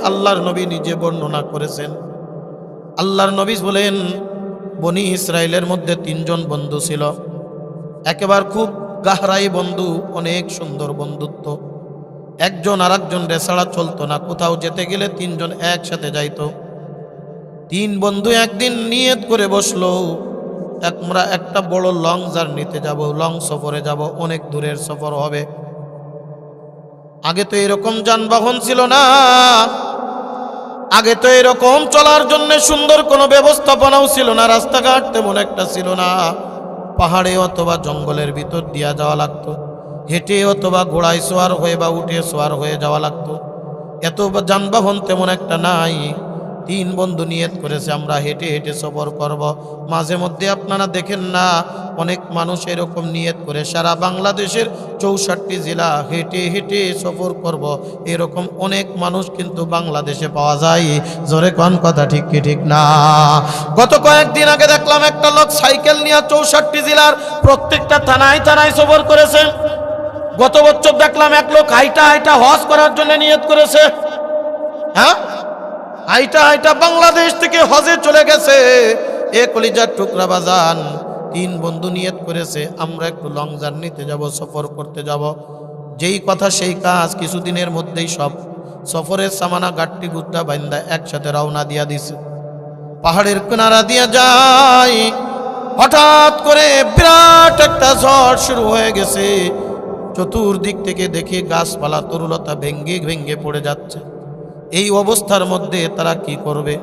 আল্লাহর নবী নিজে বর্ণনা করেছেন। আল্লাহর নবী বলেন, বনি ইসরাইলের মধ্যে 3 জন বন্ধু ছিল, একেবারে খুব গাহরাই বন্ধু, অনেক সুন্দর বন্ধুত্ব। একজন আর একজন রেছাড়া চলতো না, কোথাও যেতে গেলে 3 জন একসাথে যাইতো। 3 বন্ধু একদিন নিয়ত করে বসলো, আমরা একটা বড় লং জার্নিতে যাব, লং সফরে যাব, অনেক দূরের সফর হবে। আগে তো এরকম যানবাহন ছিল না, আগে তো এরকম চলার জন্য সুন্দর কোনো ব্যবস্থাপনাও ছিল না, রাস্তাঘাট তেমন একটা ছিল না। পাহাড়ে অথবা জঙ্গলের ভিতর দিয়া যাওয়া লাগতো, হেঁটে অথবা ঘোড়ায় সোয়ার হয়ে বা উঠে সোয়ার হয়ে যাওয়া লাগতো। এত যানবাহন তেমন একটা নাই। 3 বন্ধু নিয়ত করেছে আমরা হেঁটে হেঁটে সফর করব। মাঝে মধ্যে আপনারা দেখেন না, অনেক মানুষ এরকম নিয়ত করে সারা বাংলাদেশের 64 জেলা হেঁটে হেঁটে সফর করব, এরকম অনেক মানুষ কিন্তু বাংলাদেশে পাওয়া যায়। জোরে কোন কথা ঠিক কি ঠিক না? গত কয়েকদিন আগে দেখলাম একটা লোক সাইকেল নিয়ে 64 জেলার প্রত্যেকটা থানায় থানায় সফর করেছে। গত বছর দেখলাম এক লোক হাইটা হাইটা হজ করার জন্য নিয়ত করেছে। হ্যাঁ, হাইটা হাইটা বাংলাদেশ থেকে হজে চলে গেছে। এ কলিজার টুকরা বাজান, 3 বন্ধু নিয়ত করেছে আমরা একটু লং জার্নিতে যাব, সফর করতে যাব। যেই কথা সেই কাজ, কিছুদিনের মধ্যেই সব সফরের সামানা গাট্টি গুট্টা বাইন্দা একসাথে রওনা দিয়া দিছে। পাহাড়ের কিনারা দিয়া যায়, হঠাৎ করে বিরাট একটা ঝড় শুরু হয়ে গেছে। চতুর্দিক থেকে দেখে গাছপালা তরুলতা ভেঙ্গে ভেঙ্গে পড়ে যাচ্ছে। এই অবস্থার মধ্যে তারা কি করবে?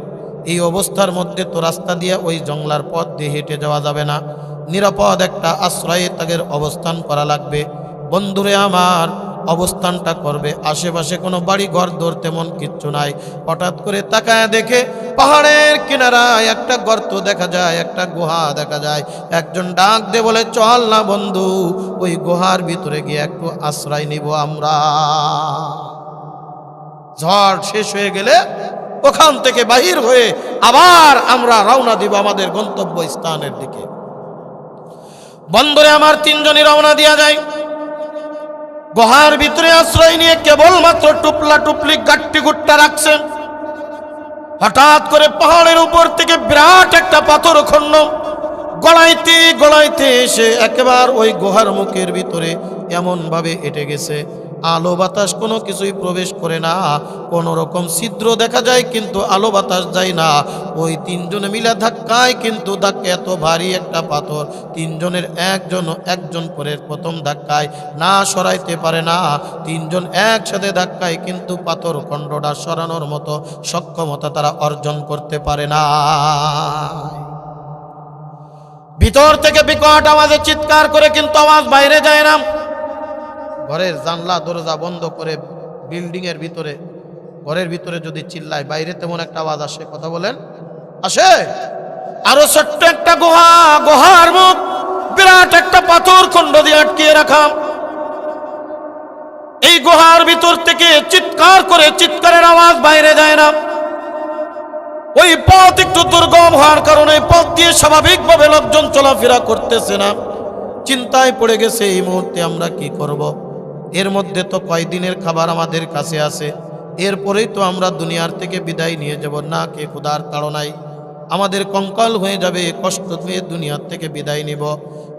এই অবস্থার মধ্যে তো রাস্তা দিয়ে ওই জঙ্গলার পথ দিয়ে হেঁটে যাওয়া যাবে না, নিরাপদ একটা আশ্রয়ে তাদের অবস্থান করা লাগবে। বন্ধুরে আমার, অবস্থানটা করবে আশেপাশে কোনো বাড়ি ঘর দর তেমন কিচ্ছু নাই। হঠাৎ করে তাকায় দেখে পাহাড়ের কিনারায় একটা গর্ত দেখা যায়, একটা গুহা দেখা যায়। একজন ডাক দে বলে, চল না বন্ধু, ওই গুহার ভিতরে গিয়ে একটু আশ্রয় নিব আমরা। ঝড় শেষ হয়ে গেলে ওখান থেকে বাহির হয়ে আবার আমরা রওনা দিব আমাদের গন্তব্য স্থানের দিকে। বন্ধুরে আমার, 3 জনই রওনা দিয়া যায়। গুহার ভিতরে আশ্রয় নিয়ে কেবলমাত্র টুপলা টুপলি গাট্টি গুট্টা রাখছেন। হঠাৎ করে পাহাড়ের উপর থেকে বিরাট একটা পাথর খণ্ড গলাইতে গলাইতে এসে একেবারে ওই গুহার মুখের ভিতরে এমন ভাবে এঁটে গেছে, আলো বাতাস কোনো কিছুই প্রবেশ করে না। কোনো রকম ছিদ্র দেখা যায় কিন্তু আলো বাতাস যায় না। ওই 3 জনে মিলে ধাক্কায়, কিন্তু ধাক্কা এত ভারী একটা পাথর 3 জনের একজন করে প্রথম ধাক্কায় না সরাইতে পারে না। 3 জন একসাথে ধাক্কায় কিন্তু পাথর খণ্ডটা সরানোর মতো সক্ষমতা তারা অর্জন করতে পারে না। ভিতর থেকে বিকট আওয়াজে চিৎকার করে কিন্তু আওয়াজ বাইরে যায় না। ঘরের জানলা দরজা বন্ধ করে বিল্ডিং এর ভিতরে, ঘরের ভিতরে যদি চিল্লায়, বাইরে তেমন একটা আওয়াজ আসে? কথা বলেন, আসে? আরো ছোট্ট একটা গুহা, গুহার মুখ বিরাট একটা পাথর খণ্ড দিয়ে আটকিয়ে রাখা। এই গুহার ভিতর থেকে চিৎকার করে চিৎকারের আওয়াজ বাইরে যায় না। ওই পথ একটু দুর্গম হওয়ার কারণে পথ দিয়ে স্বাভাবিকভাবে লোকজন চলাফেরা করতেছে না। চিন্তায় পড়ে গেছে, এই মুহূর্তে আমরা কি করব? এর মধ্যে তো কয়দিনের খাবার আমাদের কাছে আছে, এরপরেই তো আমরা দুনিয়ার থেকে বিদায় নিয়ে যাব। না কে ক্ষুধার তাড়নায় আমাদের কঙ্কাল হয়ে যাবে, কষ্ট পেয়ে দুনিয়ার থেকে বিদায় নিব।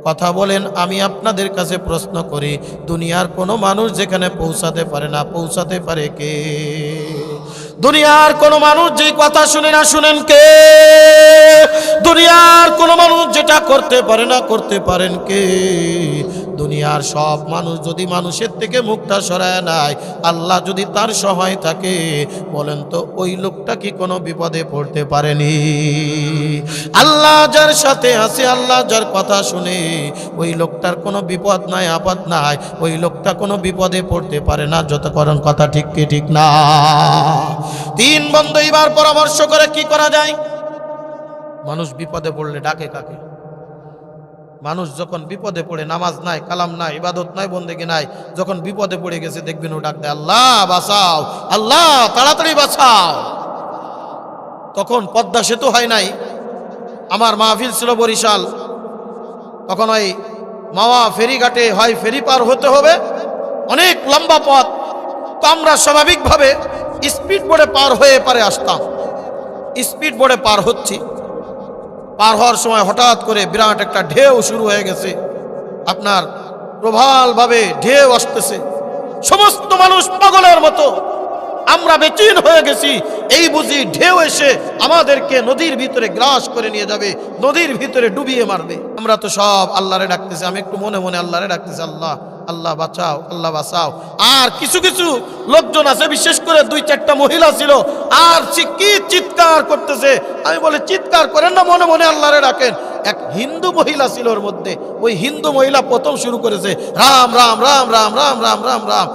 কথা বলেন, আমি আপনাদের কাছে প্রশ্ন করি, দুনিয়ার কোনো মানুষ যেখানে পৌঁছাতে পারে না, পৌঁছাতে পারে কে? দুনিয়ার কোনো মানুষ যে কথা শুনে না, শুনেন কে? দুনিয়ার কোনো মানুষ যেটা করতে পারে না, করতে পারেন কে? দুনিয়ার সব মানুষ যদি মানুষের থেকে মুখটা সরায় নেয়, আল্লাহ যদি তার সহায় থাকে, বলেন তো ওই লোকটা কি কোনো বিপদে পড়তে পারেনি? আল্লাহ যার সাথে আছে, আল্লাহ যার কথা শুনে, ওই লোকটার কোনো বিপদ নাই, আপদ নাই, ওই লোকটা কোনো বিপদে পড়তে পারে না। যতক্ষণ কথা ঠিক কি ঠিক না? 3 বন্ধু এবার পরামর্শ করে কি করা যায়। মানুষ বিপদে পড়লে ডাকে কাকে? মানুষ যখন বিপদে পড়ে, নামাজ নাই, কালাম নাই, ইবাদত নাই, বন্দেগি নাই, যখন বিপদে পড়ে গেছে দেখবেন ও ডাক দেয়, আল্লাহ বাঁচাও, আল্লাহ তাড়াতাড়ি বাঁচাও। তখন পদ্মা সেতু হয় নাই, আমার মাহফিল ছিল বরিশাল, তখন ওই মাওয়া ফেরিঘাটে হয় ফেরি পার হতে হবে, অনেক লম্বা পথ। তো আমরা স্বাভাবিকভাবে স্পিড বোর্ডে পার হয়ে এপারে আসতাম। স্পিড বোর্ডে পার হচ্ছি, পার হওয়ার সময় হঠাৎ করে বিরাট একটা ঢেউ শুরু হয়ে গেছে। আপনার প্রবলভাবে ঢেউ আসতেছে, সমস্ত মানুষ পাগলের মতো, আমরা বেচৈন হয়ে গেছি। এই বুঝি ঢেউ এসে আমাদেরকে নদীর ভিতরে গ্রাস করে নিয়ে যাবে, নদীর ভিতরে ডুবিয়ে মারবে। আমরা তো সব আল্লাহরে ডাকতেছি, আমি একটু মনে মনে আল্লাহরে ডাকতেছি, আল্লাহ আল্লাহ বাঁচাও, আল্লাহ বাঁচাও। আর কিছু কিছু লোকজন আছে, বিশেষ করে 2-4টা মহিলা ছিল, আর কি চিৎকার করতেছে। আমি বলে চিৎকার করেন না, মনে মনে আল্লাহরে ডাকেন। এক হিন্দু মহিলা ছিল ওর মধ্যে, ওই হিন্দু মহিলা প্রথম শুরু করেছে রাম রাম রাম রাম রাম রাম রাম রাম।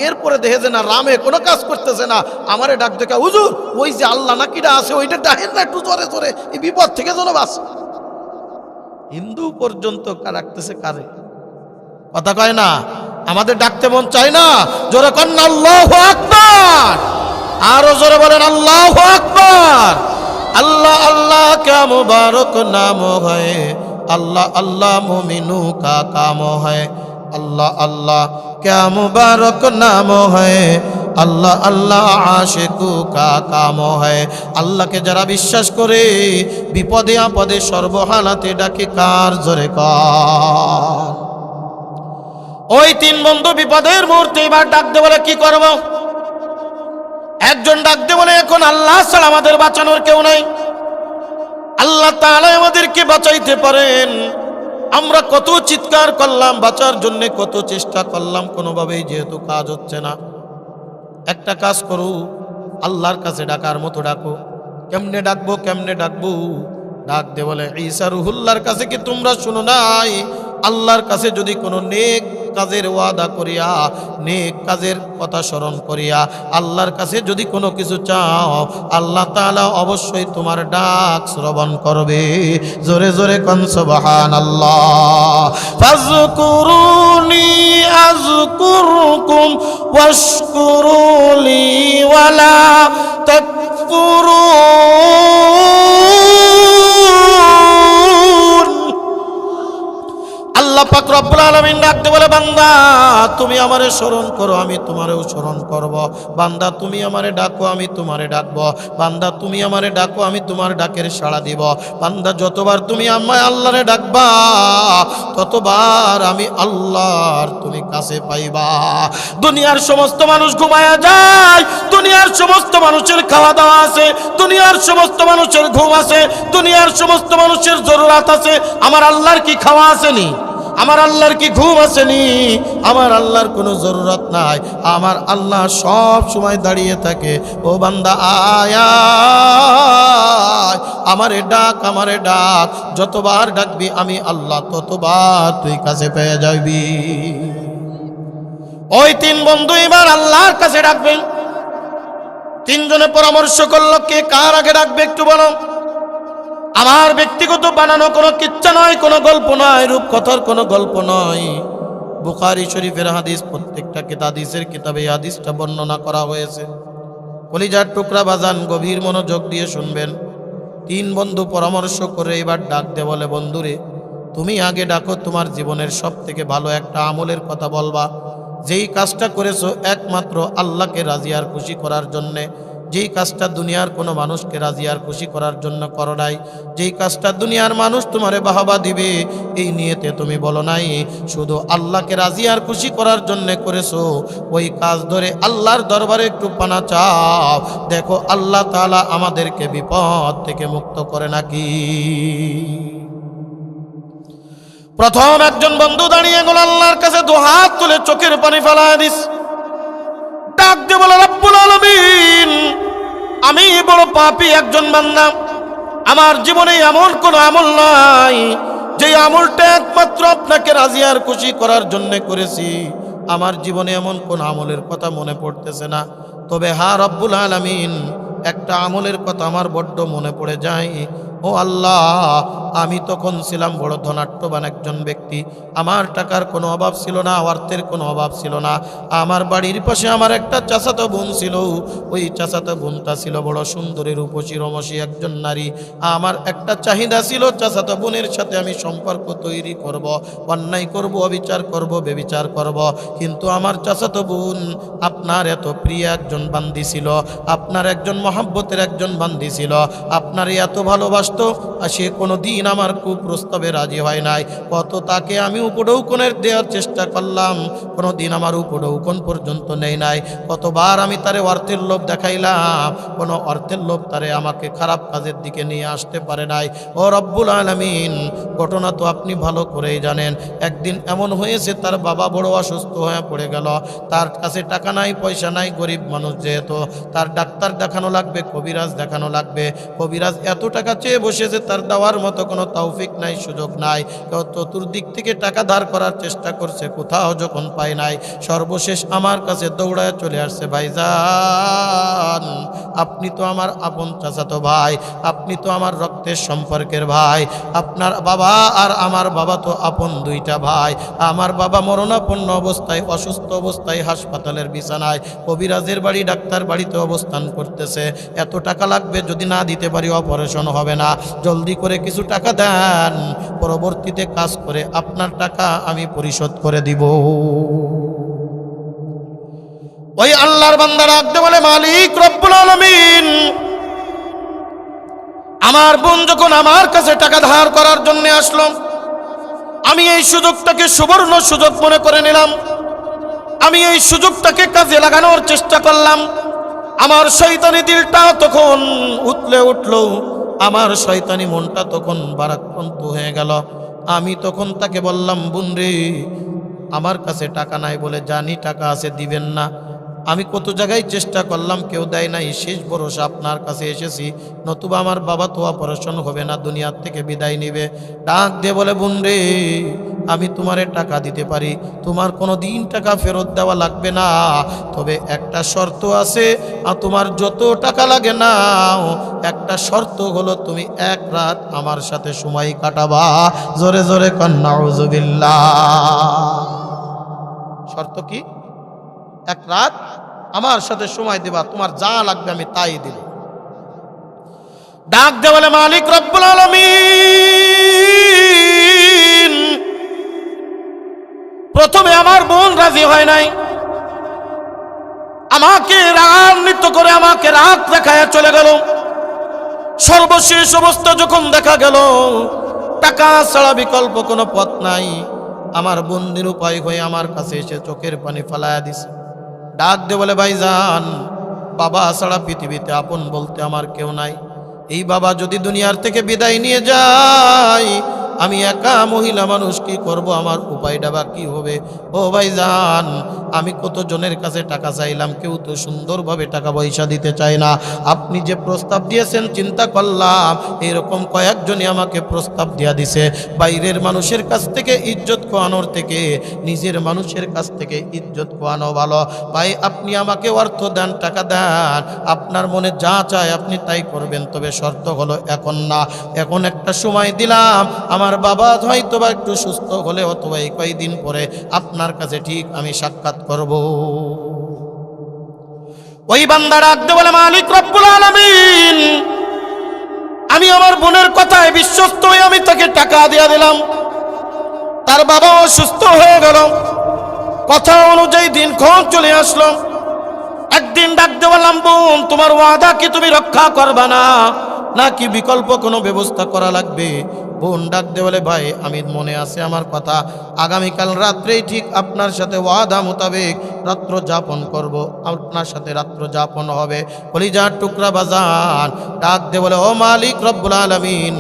এরপরে দেখে যে না, রামে কোনো কাজ করতেছে না, আমারে ডাক দেখা, হুজুর ওই যে আল্লাহ নাকিটা আছে ওইটা ডাকেন না একটু জোরে জোরে, এই বিপদ থেকে যেন বাঁচ। হিন্দু পর্যন্ত ডাকতেছে কারে, কথা কয় না। আমাদের ডাকতে মন চায় না, জোরে কন্যা আল্লাহু আকবার, আরো জোরে বলেন আল্লাহু আকবার। अल्लाह अल्लाह क्या मुबारक नाम है, अल्लाह अल्लाह मोमिनू का काम है, अल्लाह अल्लाह क्या मुबारक नाम है, अल्लाह अल्लाह आशिकू का काम है। अल्लाह के जरा विश्वास करे विपदे आपदे सर्वहालाते डाके कार जोरे कर। ওই তিন বন্ধু বিপদের মুহূর্তে এবার ডাক দে বলে কি করব। একজন ডাক দে বলে এখন আল্লাহ ছাড়া আমাদের বাঁচানোর কেউ নাই, আল্লাহ তাআলা আমাদেরকে বাঁচাইতে পারেন। আমরা কত চিৎকার করলাম বাঁচার জন্য, কত চেষ্টা করলাম, কোনোভাবেই যেহেতু কাজ হচ্ছে না, একটা কাজ করো, আল্লাহর কাছে ডাকার মতো ডাকো। কেমনে ডাকবো কেমনে ডাকবো? ডাক দে বলে ঈসা রুহুল্লাহর কাছে কি তোমরা শুনো নাই? আল্লাহর কাছে যদি কোনো নেক কাজের ওয়াদা করিয়া, নেক কাজের কথা স্মরণ করিয়া আল্লাহর কাছে যদি কোনো কিছু চাও, আল্লাহ তাআলা অবশ্যই তোমার ডাক শ্রবণ করবে। জোরে জোরে কোন সুবহানাল্লাহ। ফাযকুরুনি আযকুরকুম ওয়াশকুরুলি ওয়ালা তাকফুরুন। আল্লাহ পাক রব্বুল আলামিন ডাকতে বলে বান্দা তুমি আমারে স্মরণ করো, আমি তোমারেও স্মরণ করব। বান্দা তুমি আমারে ডাকো, আমি তোমারে ডাকবো। বান্দা তুমি আমারে ডাকো, আমি তোমার ডাকের সাড়া দিব। বান্দা যতবার তুমি আমায় আল্লাহরে ডাকবা, ততবার আমি আল্লাহর তুমি কাছে পাইবা। দুনিয়ার সমস্ত মানুষ ঘুমায়া যায়, দুনিয়ার সমস্ত মানুষের খাওয়া দাওয়া আছে, দুনিয়ার সমস্ত মানুষের ঘুম আছে, দুনিয়ার সমস্ত মানুষের জরুরত আছে। আমার আল্লাহর কি খাওয়া আসেনি? আমার আল্লাহর কি ঘুম আসেনি? আমার আল্লাহর কোনো জরুরত নাই। আমার আল্লাহ সব সময় দাঁড়িয়ে থাকে, ও বান্দা আয়া আমারে ডাক, আমারে ডাক। যতবার ডাকবি আমি আল্লাহ, ততবার তুই কাছে পেয়ে যাবি। ওই তিন বন্ধু এবার আল্লাহর কাছে ডাকবেন। তিনজনে পরামর্শ করলো কে কার আগে ডাকবে একটু বলো। আমার ব্যক্তিগত বানানো কোনো কিচ্ছা নয়, কোনো গল্প নয়, রূপকথার কোনো গল্প নয়। বুখারী শরীফের হাদিস, প্রত্যেকটা হাদিসের কিতাবে হাদিসটা বর্ণনা করা হয়েছে। কলিজার টুকরা বাজান গভীর মনোযোগ দিয়ে শুনবেন। তিন বন্ধু পরামর্শ করে এবার ডাক দে বলে বন্ধুরে তুমি আগে ডাকো, তোমার জীবনের সব থেকে ভালো একটা আমলের কথা বলবা, যেই কাজটা করেছো একমাত্র আল্লাহকে রাজি আর খুশি করার জন্যে, যেই কাজটা দুনিয়ার কোনো মানুষকে রাজি আর খুশি করার জন্য করো নাই, যেই কাজটা দুনিয়ার মানুষ তোমারে বাহবা দিবে এই নিয়েতে তুমি বলো নাই, শুধু আল্লাহকে রাজি আর খুশি করার জন্য করেছো, ওই কাজ ধরে আল্লাহর দরবারে একটু পানা চাও, দেখো আল্লাহ তাআলা আমাদেরকে বিপদ থেকে মুক্ত করে নাকি। প্রথম একজন বন্ধু দাঁড়িয়ে গেল আল্লাহর কাছে, দু হাত তুলে চোখের পানি ফেলায় দিস, ডাক দিয়ে বলে রব্বুল আলামিন আমি বড় পাপী একজন বান্দা, আমার জীবনে এমন কোন আমল নাই যে আমলটা একমাত্র আপনাকে রাজি আর খুশি করার জন্য করেছি। আমার জীবনে এমন কোন আমলের কথা মনে পড়তেছে না, তবে হ্যাঁ রব্বুল আলামিন একটা আমলের কথা আমার বড্ড মনে পড়ে যায়। ও আল্লাহ আমি তখন ছিলাম বড় ধনাঢ্যবান একজন ব্যক্তি। আমার টাকার কোনো অভাব ছিল না, অর্থের কোনো অভাব ছিল না। আমার বাড়ির পাশে আমার একটা চাচাতো বোন ছিল। ওই চাচাতো বোনটা ছিল বড় সুন্দরী রূপসী রমসী একজন নারী। আমার একটা চাহিদা ছিল, চাচাতো বোনের সাথে আমি সম্পর্ক তৈরি করব, অন্যায় করব, অবিচার করব, বেবিচার করব। কিন্তু আমার চাচাতো বোন আপনার এত প্রিয় একজন বান্দি ছিল, আপনার একজন মহাব্বতের একজন বান্দি ছিল, আপনার এত ভালোবাসতো, আর সে কোনো দিন আমার কুপ্রস্তাবে রাজি হয় নাই। কত তাকে আমি উপঢৌকনের দেওয়ার চেষ্টা করলাম, কোনো দিন আমার উপঢৌকন পর্যন্ত নেই নাই। কতবার আমি তারে অর্থের লোভ দেখাইলাম, কোনো অর্থের লোভ তারে আমাকে খারাপ কাজের দিকে নিয়ে আসতে পারে নাই। ও রব্বুল আলামিন, ঘটনা তো আপনি ভালো করেই জানেন। একদিন এমন হয়েছে, তার বাবা বড় অসুস্থ হয়ে পড়ে গেল। তার কাছে টাকা নাই, পয়সা নাই, গরিব মানুষ যেহেতু, তার ডাক্তার দেখানো লাগবে, কবিরাজ দেখানো লাগবে। কবিরাজ এত টাকা চেয়ে বসেছে, তার দেওয়ার মতো কোনো তৌফিক নাই, সুযোগ নাই। চতুর্দিক থেকে টাকা ধার করার চেষ্টা করছে, কোথাও যখন পায় নাই, সর্বশেষ আমার কাছে দৌড়ায় চলে আসছে। ভাইজান, আপনি তো আমার আপন চাচাতো ভাই, আপনি তো আমার রক্তের সম্পর্কের ভাই। আপনার বাবা আর আমার বাবা তো আপন দুইটা ভাই। আমার বাবা মরণাপন্ন অবস্থায়, অসুস্থ অবস্থায় হাসপাতালের বিছানায়, কবিরাজের বাড়ি, ডাক্তার বাড়িতে অবস্থান করতেছে। এত টাকা লাগবে, যদি না দিতে পারি অপারেশন হবে না, জলদি করে কিছু টাকা দেন, পরবর্তীতে কাজ করে আপনার টাকা আমি পরিশোধ করে দিব। ওই আল্লাহর বান্দা রাখতে বলে, মালিক রব্বুল আলামিন, আমার বোন যখন আমার কাছে টাকা ধার করার জন্য আসলো, আমি এই সুযোগটাকে সুবর্ণ সুযোগ মনে করে নিলাম। আমি এই সুযোগটাকে কাজে লাগানোর চেষ্টা করলাম। আমার শয়তানি দিলটা তখন উতলে উঠল, আমার শয়তানি মনটা তখন ভারাক্রান্ত হয়ে গেল। আমি তখন তাকে বললাম, বোন রে, আমার কাছে টাকা নাই বলে জানি টাকা আছে, দিবেন না। আমি কত জায়গায় চেষ্টা করলাম, কেউ দেয় নাই। শেষ ভরসা আপনার কাছে এসেছি, নতুবা আমার বাবা তো অপারেশন হবে না, দুনিয়ার থেকে বিদায় নিবে। ডাক দিয়ে বলে, বোন রে, আমি তোমারে টাকা দিতে পারি, তোমার কোনো দিন টাকা ফেরত দেওয়া লাগবে না, তবে একটা শর্ত আছে। আর তোমার যত টাকা লাগে না, একটা শর্ত হলো তুমি এক রাত আমার সাথে সময় কাটাবা। জোরে জোরে কন্যা নাউজুবিল্লাহ। শর্ত কি? এক রাত আমার সাথে সময় দেবা, তোমার যা লাগবে আমি তাই দিব। ডাক দে বলে, মালিক রব্বুল আলামিন, প্রথমে আমার বোন রাজি হয় নাই, আমাকে রাগান্বিত করে আমাকে রাগ দেখায় চলে গেল। সর্বশেষ অবস্থা যখন দেখা গেল টাকা ছাড়া বিকল্প কোনো পথ নাই, আমার বোনদের উপায় হয়ে আমার কাছে এসে চোখের পানি ফেলায়া দিছে। ডাক দে বলে, ভাইজান, বাবা ছাড়া পৃথিবীতে আপন বলতে আমার কেউ নাই। এই বাবা যদি দুনিয়ার থেকে বিদায় নিয়ে যায়, আমি একা মহিলা মানুষ কি করব, আমার উপায়টা বা কি হবে? ও ভাইজান, আমি কত জনের কাছে টাকা চাইলাম, কেউ তো সুন্দরভাবে টাকা পয়সা দিতে চায় না। আপনি যে প্রস্তাব দিয়েছেন, চিন্তা করলাম এরকম কয়েকজনই আমাকে প্রস্তাব দিয়া দিছে। বাইরের মানুষের কাছ থেকে ইজ্জত খোয়ানোর থেকে নিজের মানুষের কাছ থেকে ইজ্জত খোয়ানো ভালো। ভাই, আপনি আমাকে অর্থ দেন, টাকা দেন, আপনার মনে যা চায় আপনি তাই করবেন, তবে শর্ত হলো এখন না, এখন একটা সময় দিলাম। আমার বাবা হয়তো বা একটু সুস্থ হলে অথবা এই কয়েকদিন পরে আপনার কাছে ঠিক আমি সাক্ষাৎ করব। ওই বান্দা ডাকতে বলে, মালিক রব্বুল আলামিন, আমি আমার বোনের কথায় বিশ্বস্ত হয়ে আমি তাকে টাকা দিয়ে দিলাম। তার বাবাও সুস্থ হয়ে গেল, কথা অনুযায়ী দিনক্ষণ চলে আসলো। একদিন ডাকতে বললাম, বোন, তোমার ওয়াদা কি তুমি রক্ষা করবা না, নাকি বিকল্প কোনো ব্যবস্থা করা লাগবে? বোন ডাক দে বলে, ভাই, আমি মনে আছে আমার কথা, আগামীকাল রাত্রেই ঠিক আপনার সাথে ওয়াদা মোতাবেক রাত্র যাপন করব, আপনার সাথে রাত্র যাপন হবে। কলিজার টুকরা বাজান ডাক দে বলে, ও মালিক রব্বুল আলামিন,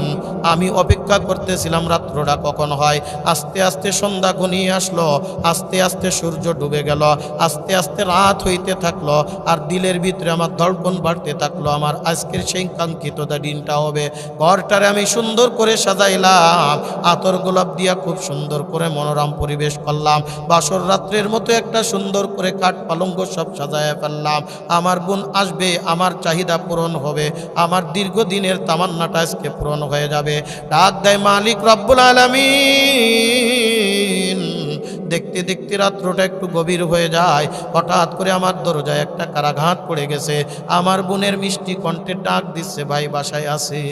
আমি অপেক্ষা করতেছিলাম রাত্রটা কখন হয়। আস্তে আস্তে সন্ধ্যা ঘনিয়ে আসলো, আস্তে আস্তে সূর্য ডুবে গেল, আস্তে আস্তে রাত হইতে থাকলো, আর দিলের ভিতরে আমার ধড়কন বাড়তে থাকলো, আমার আজকের সেই কাঙ্ক্ষিত দিনটা হবে। ঘরটারে আমি সুন্দর করে সাজাইলাম, আতর গোলাপ দিয়া খুব সুন্দর করে মনোরম পরিবেশ করলাম, বাসর রাত্রের মতো একটা সুন্দর করে কাঠ পালঙ্ক সব সাজায় ফেললাম। আমার বোন আসবে, আমার চাহিদা পূরণ হবে, আমার দীর্ঘদিনের তামান্নাটা আজকে পূরণ হয়ে যাবে। করে ডাক দেয়, মালিক রব্বুল আলামিন। দেখতে দেখতে রাত্রটা একটু গভীর হয়ে যায়, হঠাৎ করে আমার দরজায় একটা কারাঘাত পড়ে গেছে। আমার বোনের মিষ্টি কণ্ঠে ডাক দিচ্ছে, ভাই বাসায় আছে?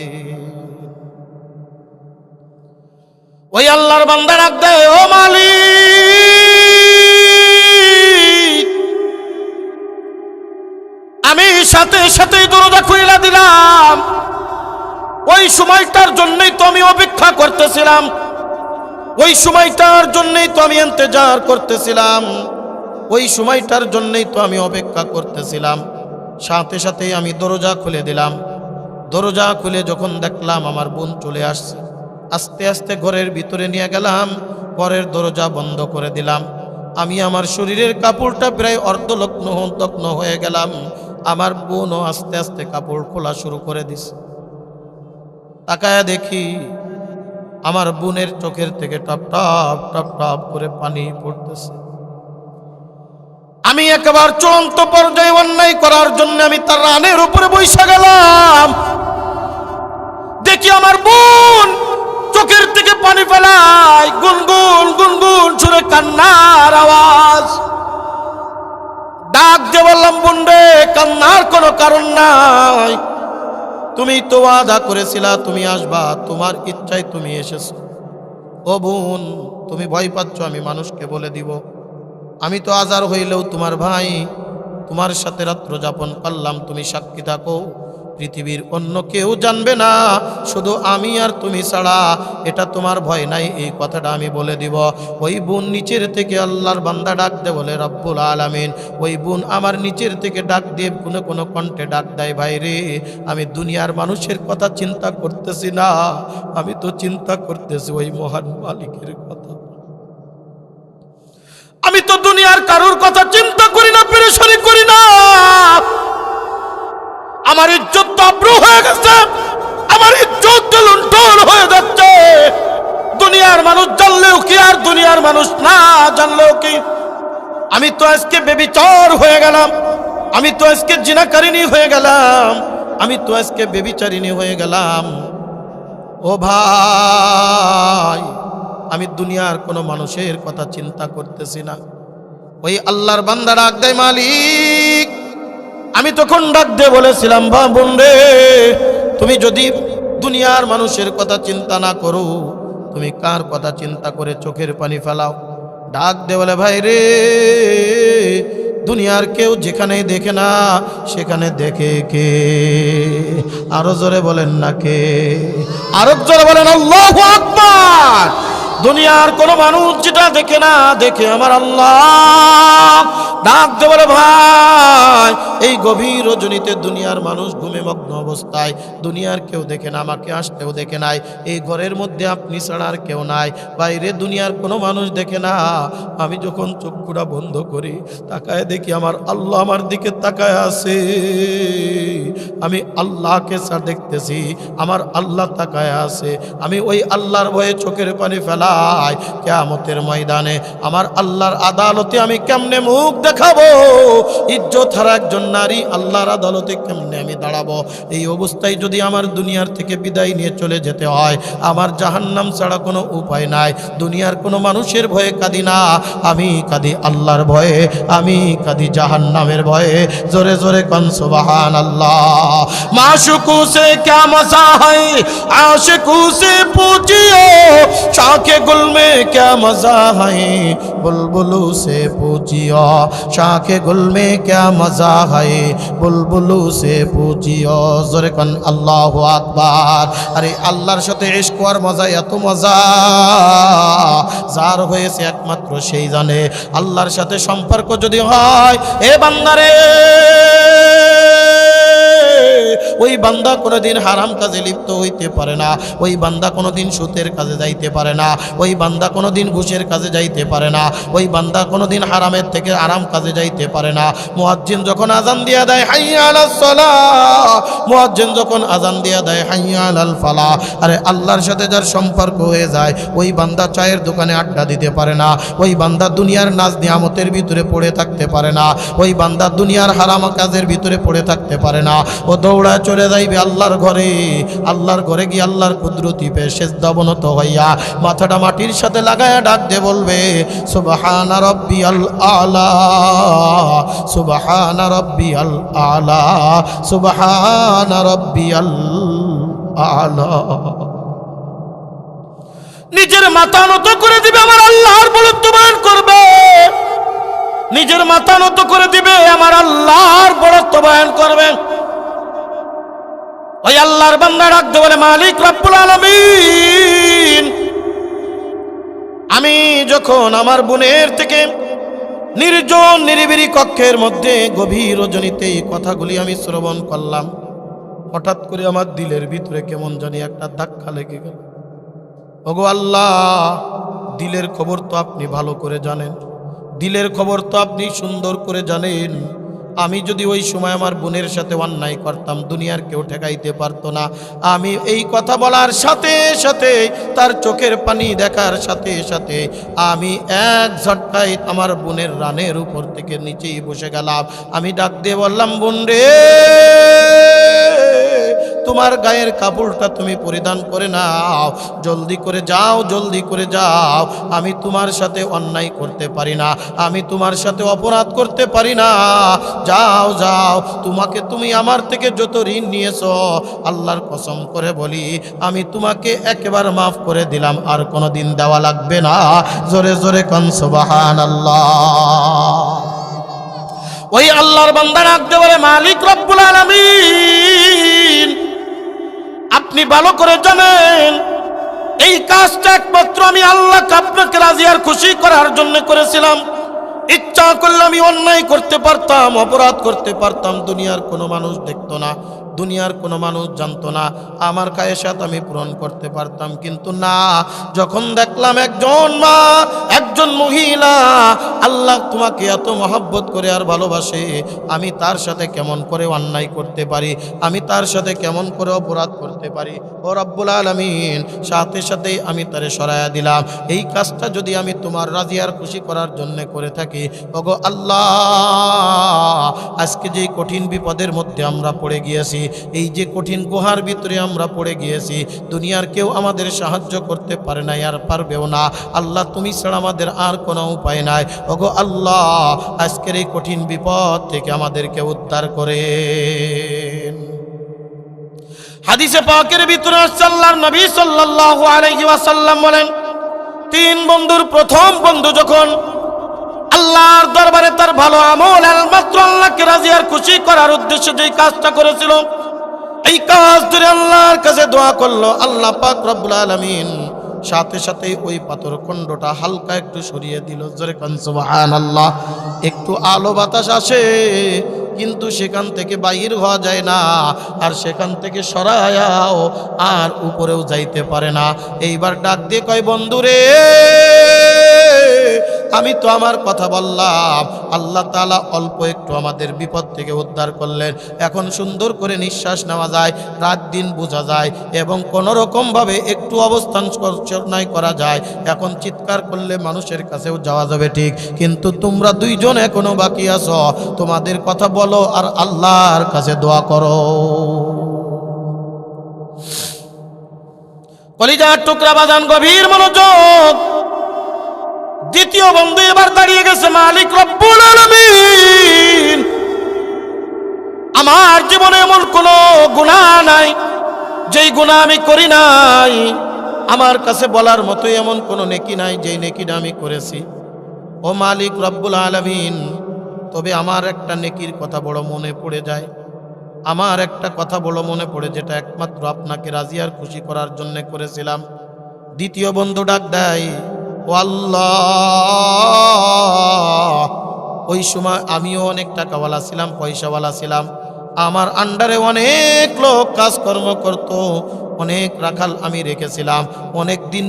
ওই আল্লাহর বান্দা ডাক দেয়, ও মালিক, আমি সাথে সাথেই দরজা খুলে দিলাম। ওই সময়টার জন্যই তো আমি অপেক্ষা করতেছিলাম, ওই সময়টার জন্যই তো আমি ইন্তজার করতেছিলাম, ওই সময়টার জন্যই তো আমি অপেক্ষা করতেছিলাম। সাথে সাথেই আমি দরজা খুলে দিলাম। দরজা খুলে যখন দেখলাম আমার বোন চলে আসছে, আস্তে আস্তে ঘরের ভিতরে নিয়ে গেলাম, ঘরের দরজা বন্ধ করে দিলাম। আমি আমার শরীরের কাপড়টা প্রায় অর্ধলগ্ন হয়ে গেলাম। আমার বোনও আস্তে আস্তে কাপড় খোলা শুরু করে দিছে। তাকায়া দেখি আমার বোনের চোখের থেকে টপ টপ টপ টপ করে পানি পড়তেছে। আমি একেবারে চূড়ান্ত পর্যায়ে অন্যায় করার জন্য আমি তার রানের উপরে বসে গেলাম। দেখি আমার বোন চোখের থেকে পানি ফেলায়, গুনগুন গুনগুন সুরে কান্নার আওয়াজ। ডাক দিয়ে বললাম, বোন রে, কান্নার কোনো কারণ নাই, তুমি তো ওয়াদা করেছিলা তুমি আসবা, তোমার ইচ্ছায় তুমি এসেছো। ও বোন, তুমি ভয় পাচ্ছ আমি মানুষকে বলে দিব? আমি তো আজার হইলেও তোমার ভাই, তোমার সাথে রাত্র যাপন করলাম, তুমি সাক্ষী থাকো। পৃথিবীর অন্য কেউ জানবে না, শুধু আমি আর তুমি ছাড়া। এটা তোমার ভয় নাই, এই কথাটা আমি বলে দিব। ওই বোন নিচের থেকে আল্লাহর বান্দা ডাক দে বলে, রব্বুল আলামিন। ওই বোন আমার নিচের থেকে ডাক দিয়ে কোনো কণ্ঠে ডাক দেয়, ভাই রে, আমি দুনিয়ার মানুষের কথা চিন্তা করতেছি না, আমি তো চিন্তা করতেছি ওই মহান মালিকের কথা। আমি তো দুনিয়ার কারোর কথা চিন্তা করি না, পেরেশানি করি না। আমার ইজ্জত তো আব্রু হয়ে গেছে, আমার ইজ্জত লুণ্ঠন হয়ে যাচ্ছে। দুনিয়ার মানুষ জানলেও কি আর দুনিয়ার মানুষ না জানলেও কি, আমি তো আজকে বেবিচার হয়ে গেলাম, আমি তো আজকে জিনাকারিনী হয়ে গেলাম, আমি তো আজকে বেবিচারিনী হয়ে গেলাম। ও ভাই, আমি দুনিয়ার কোনো মানুষের কথা চিন্তা করতেছি না। ওই আল্লাহর বান্দা ডাক দেয়, মালিক। আমি তখন ডাক দিয়ে বলেছিলাম, বোন রে, তুমি যদি দুনিয়ার মানুষের কথা চিন্তা না করো, তুমি কার কথা চিন্তা করে চোখের পানি ফেলাও? ডাক দিয়ে বলে, ভাই রে, দুনিয়ার কেউ যেখানে দেখে না সেখানে দেখে কে? আরো জোরে বলেন না কে? আরো জোরে বলেন আল্লাহু আকবার। দুনিয়ার কোনো মানুষ যেটা দেখে না, দেখে আমার আল্লাহ। ডাক দে বলে, ভাই, এই গভীর রজনীতে দুনিয়ার মানুষ ঘুমে মগ্ন অবস্থায়, দুনিয়ার কেউ দেখে না, আমাকে আসতেও দেখে নাই, এই ঘরের মধ্যে আপনি ছাড়া আর কেউ নাই। বাইরে দুনিয়ার কোনো মানুষ দেখে না। আমি যখন চক্ষুটা বন্ধ করি, তাকায় দেখি আমার আল্লাহ আমার দিকে তাকায় আছে। আমি আল্লাহকে স্যার দেখতেছি, আমার আল্লাহ তাকায় আছে। আমি ওই আল্লাহর ভয়ে চোখের পানি ফেলাই। কিয়ামতের ময়দানে আমার আল্লাহর আদালতে আমি কেমনে মুখ দেখাবো? ইজ্জত হারা একজন নারী আল্লাহর আদালতে কেমনে আমি দাঁড়াবো? এই অবস্থায় যদি আমার দুনিয়ার থেকে বিদায় নিয়ে চলে যেতে হয়, আমার জাহান্নাম ছাড়া কোনো উপায় নাই। দুনিয়ার কোনো মানুষের ভয়ে কাঁদি না, আমি কাঁদি আল্লাহর ভয়ে, আমি কাঁদি জাহান্নামের ভয়ে। জোরে জোরে কন সুবহানাল্লাহ। माशुकू से क्या मजा है, आशिकू से पूछियो, शाखे गुल में क्या मजा है, बुलबुलू से पूछियो, शाखे गुल में क्या मजा है, बुलबुलू से पूछियो। जोरे कन अल्लाहु আকবার। আরে আল্লাহর সাথে ইশক করার মজা এত মজা, যার হয়েছে একমাত্র সেই জানে। আল্লাহর সাথে সম্পর্ক যদি হয়, এ বান্দারে, ওই বান্দা কোনোদিন হারাম কাজে লিপ্ত হইতে পারে না, ওই বান্দা কোনোদিন সুদের কাজে যাইতে পারে না, ওই বান্দা কোনোদিন ঘুষের কাজে যাইতে পারে না, ওই বান্দা কোনোদিন হারামের থেকে আরাম কাজে যাইতে পারে না। মুয়াজ্জিন যখন আজান দিয়া দেয় হাইয়া আলাস সালাহ, মুয়াজ্জিন যখন আজান দিয়া দেয় হাইয়া আলাল ফালাহ, আরে আল্লাহর সাথে যার সম্পর্ক হয়ে যায়, ওই বান্দা চায়ের দোকানে আড্ডা দিতে পারে না, ওই বান্দা দুনিয়ার নাজ নিয়ামতের ভিতরে পড়ে থাকতে পারে না, ওই বান্দা দুনিয়ার হারাম কাজের ভিতরে পড়ে থাকতে পারে না। ও দৌড়ায় চলে যাইবে আল্লাহর ঘরে। আল্লাহর ঘরে গিয়ে আল্লাহর কুদরতি পে সেজদা অবনত হইয়া মাথাটা মাটির সাথে লাগায়া ডাক দিয়ে বলবে সুবহানা রাব্বিয়াল আলা, সুবহানা রাব্বিয়াল আলা, সুবহানা রাব্বিয়াল আলা। নিজের মাথা নত করে দিবে, আমার আল্লাহর বরত্ব বয়ান করবে। নিজের মাথা নত করে দিবে, আমার আল্লাহর বরত্ব বয়ান করবে। ওই আল্লাহর বান্দা ডাকতে বলে মালিক রব্বুল আলামিন, আমি যখন আমার বোনের থেকে নির্জন নিরিবিলি কক্ষের মধ্যে গভীর রজনীতে এই কথাগুলি আমি শ্রবণ করলাম, হঠাৎ করে আমার দিলের ভিতরে কেমন জানি একটা ধাক্কা লেগে গেল। ওগো আল্লাহ, দিলের খবর তো আপনি ভালো করে জানেন, দিলের খবর তো আপনি সুন্দর করে জানেন। আমি যদি ওই সময় আমার বোনের সাথে অন্যায় করতাম, দুনিয়ার কেউ ঠেকাইতে পারতো না। আমি এই কথা বলার সাথে সাথে, তার চোখের পানি দেখার সাথে সাথে আমি এক ঝটকায় আমার বোনের রানের উপর থেকে নিচেই বসে গেলাম। আমি ডাক দিয়ে বললাম, বোন রে, তোমার গায়ের কাপড়টা তুমি পরিধান করে নাও, জলদি করে যাও, জলদি করে যাও। আমি তোমার সাথে অন্যায় করতে পারি না, আমি তোমার সাথে অপরাধ করতে পারি না। যাও যাও, তুমি আমার থেকে যত ঋণ নিয়েছো, আল্লাহর কসম করে বলি আমি তোমাকে একেবারে মাফ করে দিলাম, আর কোনোদিন দেওয়া লাগবে না। জোরে জোরে কোন সুবহানাল্লাহ। ওই আল্লাহর বান্দা ডাকতে বলে মালিক রব্বুল আলামিন, আপনি ভালো করে জানেন এই কাজটা একমাত্র আমি আল্লাহ আপনাকে রাজি আর খুশি করার জন্য করেছিলাম। ইচ্ছা করলে আমি অন্যায় করতে পারতাম, অপরাধ করতে পারতাম, দুনিয়ার কোনো মানুষ দেখতো না, দুনিয়ার কোনো মানুষ জানতো না, আমার কায়েসাত আমি পূরণ করতে পারতাম। কিন্তু না, যখন দেখলাম একজন মা, একজন মহিলা আল্লাহ তোমাকে এত মহব্বত করে আর ভালোবাসে, আমি তার সাথে কেমন করে অন্যায় করতে পারি, আমি তার সাথে কেমন করে অপরাধ করতে পারি। ও রব্বুল আলামিন, সাথে সাথেই আমি তারে সরাইয়া দিলাম। এই কাজটা যদি আমি তোমার রাজি আর খুশি করার জন্য করে থাকি, ওগো আল্লাহ, আজকে যে কঠিন বিপদের মধ্যে আমরা পড়ে গিয়েছি, এই যে কঠিন গুহার ভিতরে আমরা পড়ে গিয়েছি, দুনিয়ার কেউ আমাদের সাহায্য করতে পারে না, আর পারবেও না। আল্লাহ, তুমি ছাড়া আমাদের আর কোনো উপায় নাই। ওগো আল্লাহ, আজকের এই কঠিন বিপদ থেকে আমাদেরকে উদ্ধার করেন। হাদিসে পাকের ভিতরে আল্লাহর নবী সাল্লাল্লাহু আলাইহি ওয়াসাল্লাম বলেন, তিন বন্ধুর প্রথম বন্ধু যখন আল্লাহর দরবারে তার ভালো আমল একমাত্র আল্লাহকে রাজি আর খুশি করার উদ্দেশ্যে যে কাজটা করেছিল, এই কাজ ধরে আল্লাহর কাছে দোয়া করলো, আল্লাহ পাক রব্বুল আলামিন সাথে সাথে ওই পাথর খণ্ডটা হালকা একটু সরিয়ে দিল। জোরে কোন সুবহানাল্লাহ। একটু আলো বাতাস আসে, কিন্তু সেখান থেকে বাইর হওয়া যায় না, আর সেখান থেকে সরায়াও আর উপরেও যাইতে পারে না। এইবার ডাক দিয়ে কয়, বন্ধুরে, আমি তো আমার কথা বললাম, আল্লাহ তাআলা অল্প একটু আমাদের বিপদ থেকে উদ্ধার করলেন, এখন সুন্দর করে নিঃশ্বাস নেওয়া যায়, রাত দিন বোঝা যায়, এবং কোনো রকমভাবে একটু অবস্থান নাই করা যায়। এখন চিৎকার করলে মানুষের কাছেও যাওয়া যাবে ঠিক, কিন্তু তোমরা দুইজন এখনো বাকি আছো, তোমাদের কথা বলো আর আল্লাহর কাছে দোয়া করো। কলিজার টুকরা বাজান, গভীর মনোযোগ। দ্বিতীয় বন্ধু এবার দাঁড়িয়ে গেছে, মালিক রব্বুল আলামিন, আমার জীবনে এমন কোনো গুনাহ নাই যেই গুনাহ আমি করি নাই, আমার কাছে বলার মতো এমন কোনো নেকি নাই যেই নেকিটা আমি করেছি। ও মালিক রব্বুল আলামিন, তবে আমার একটা নেকির কথা বড় মনে পড়ে যায়, আমার একটা কথা বড় মনে পড়ে, যেটা একমাত্র আপনাকে রাজি আর খুশি করার জন্য করেছিলাম। দ্বিতীয় বন্ধু ডাক দেয়, ও আল্লাহ, ওই সময় আমিও অনেক টাকাওয়ালা ছিলাম, পয়সাওয়ালা ছিলাম, আমার আন্ডারে অনেক লোক কাজকর্ম করত, অনেক রাখাল আমি রেখেছিলাম, অনেক দিন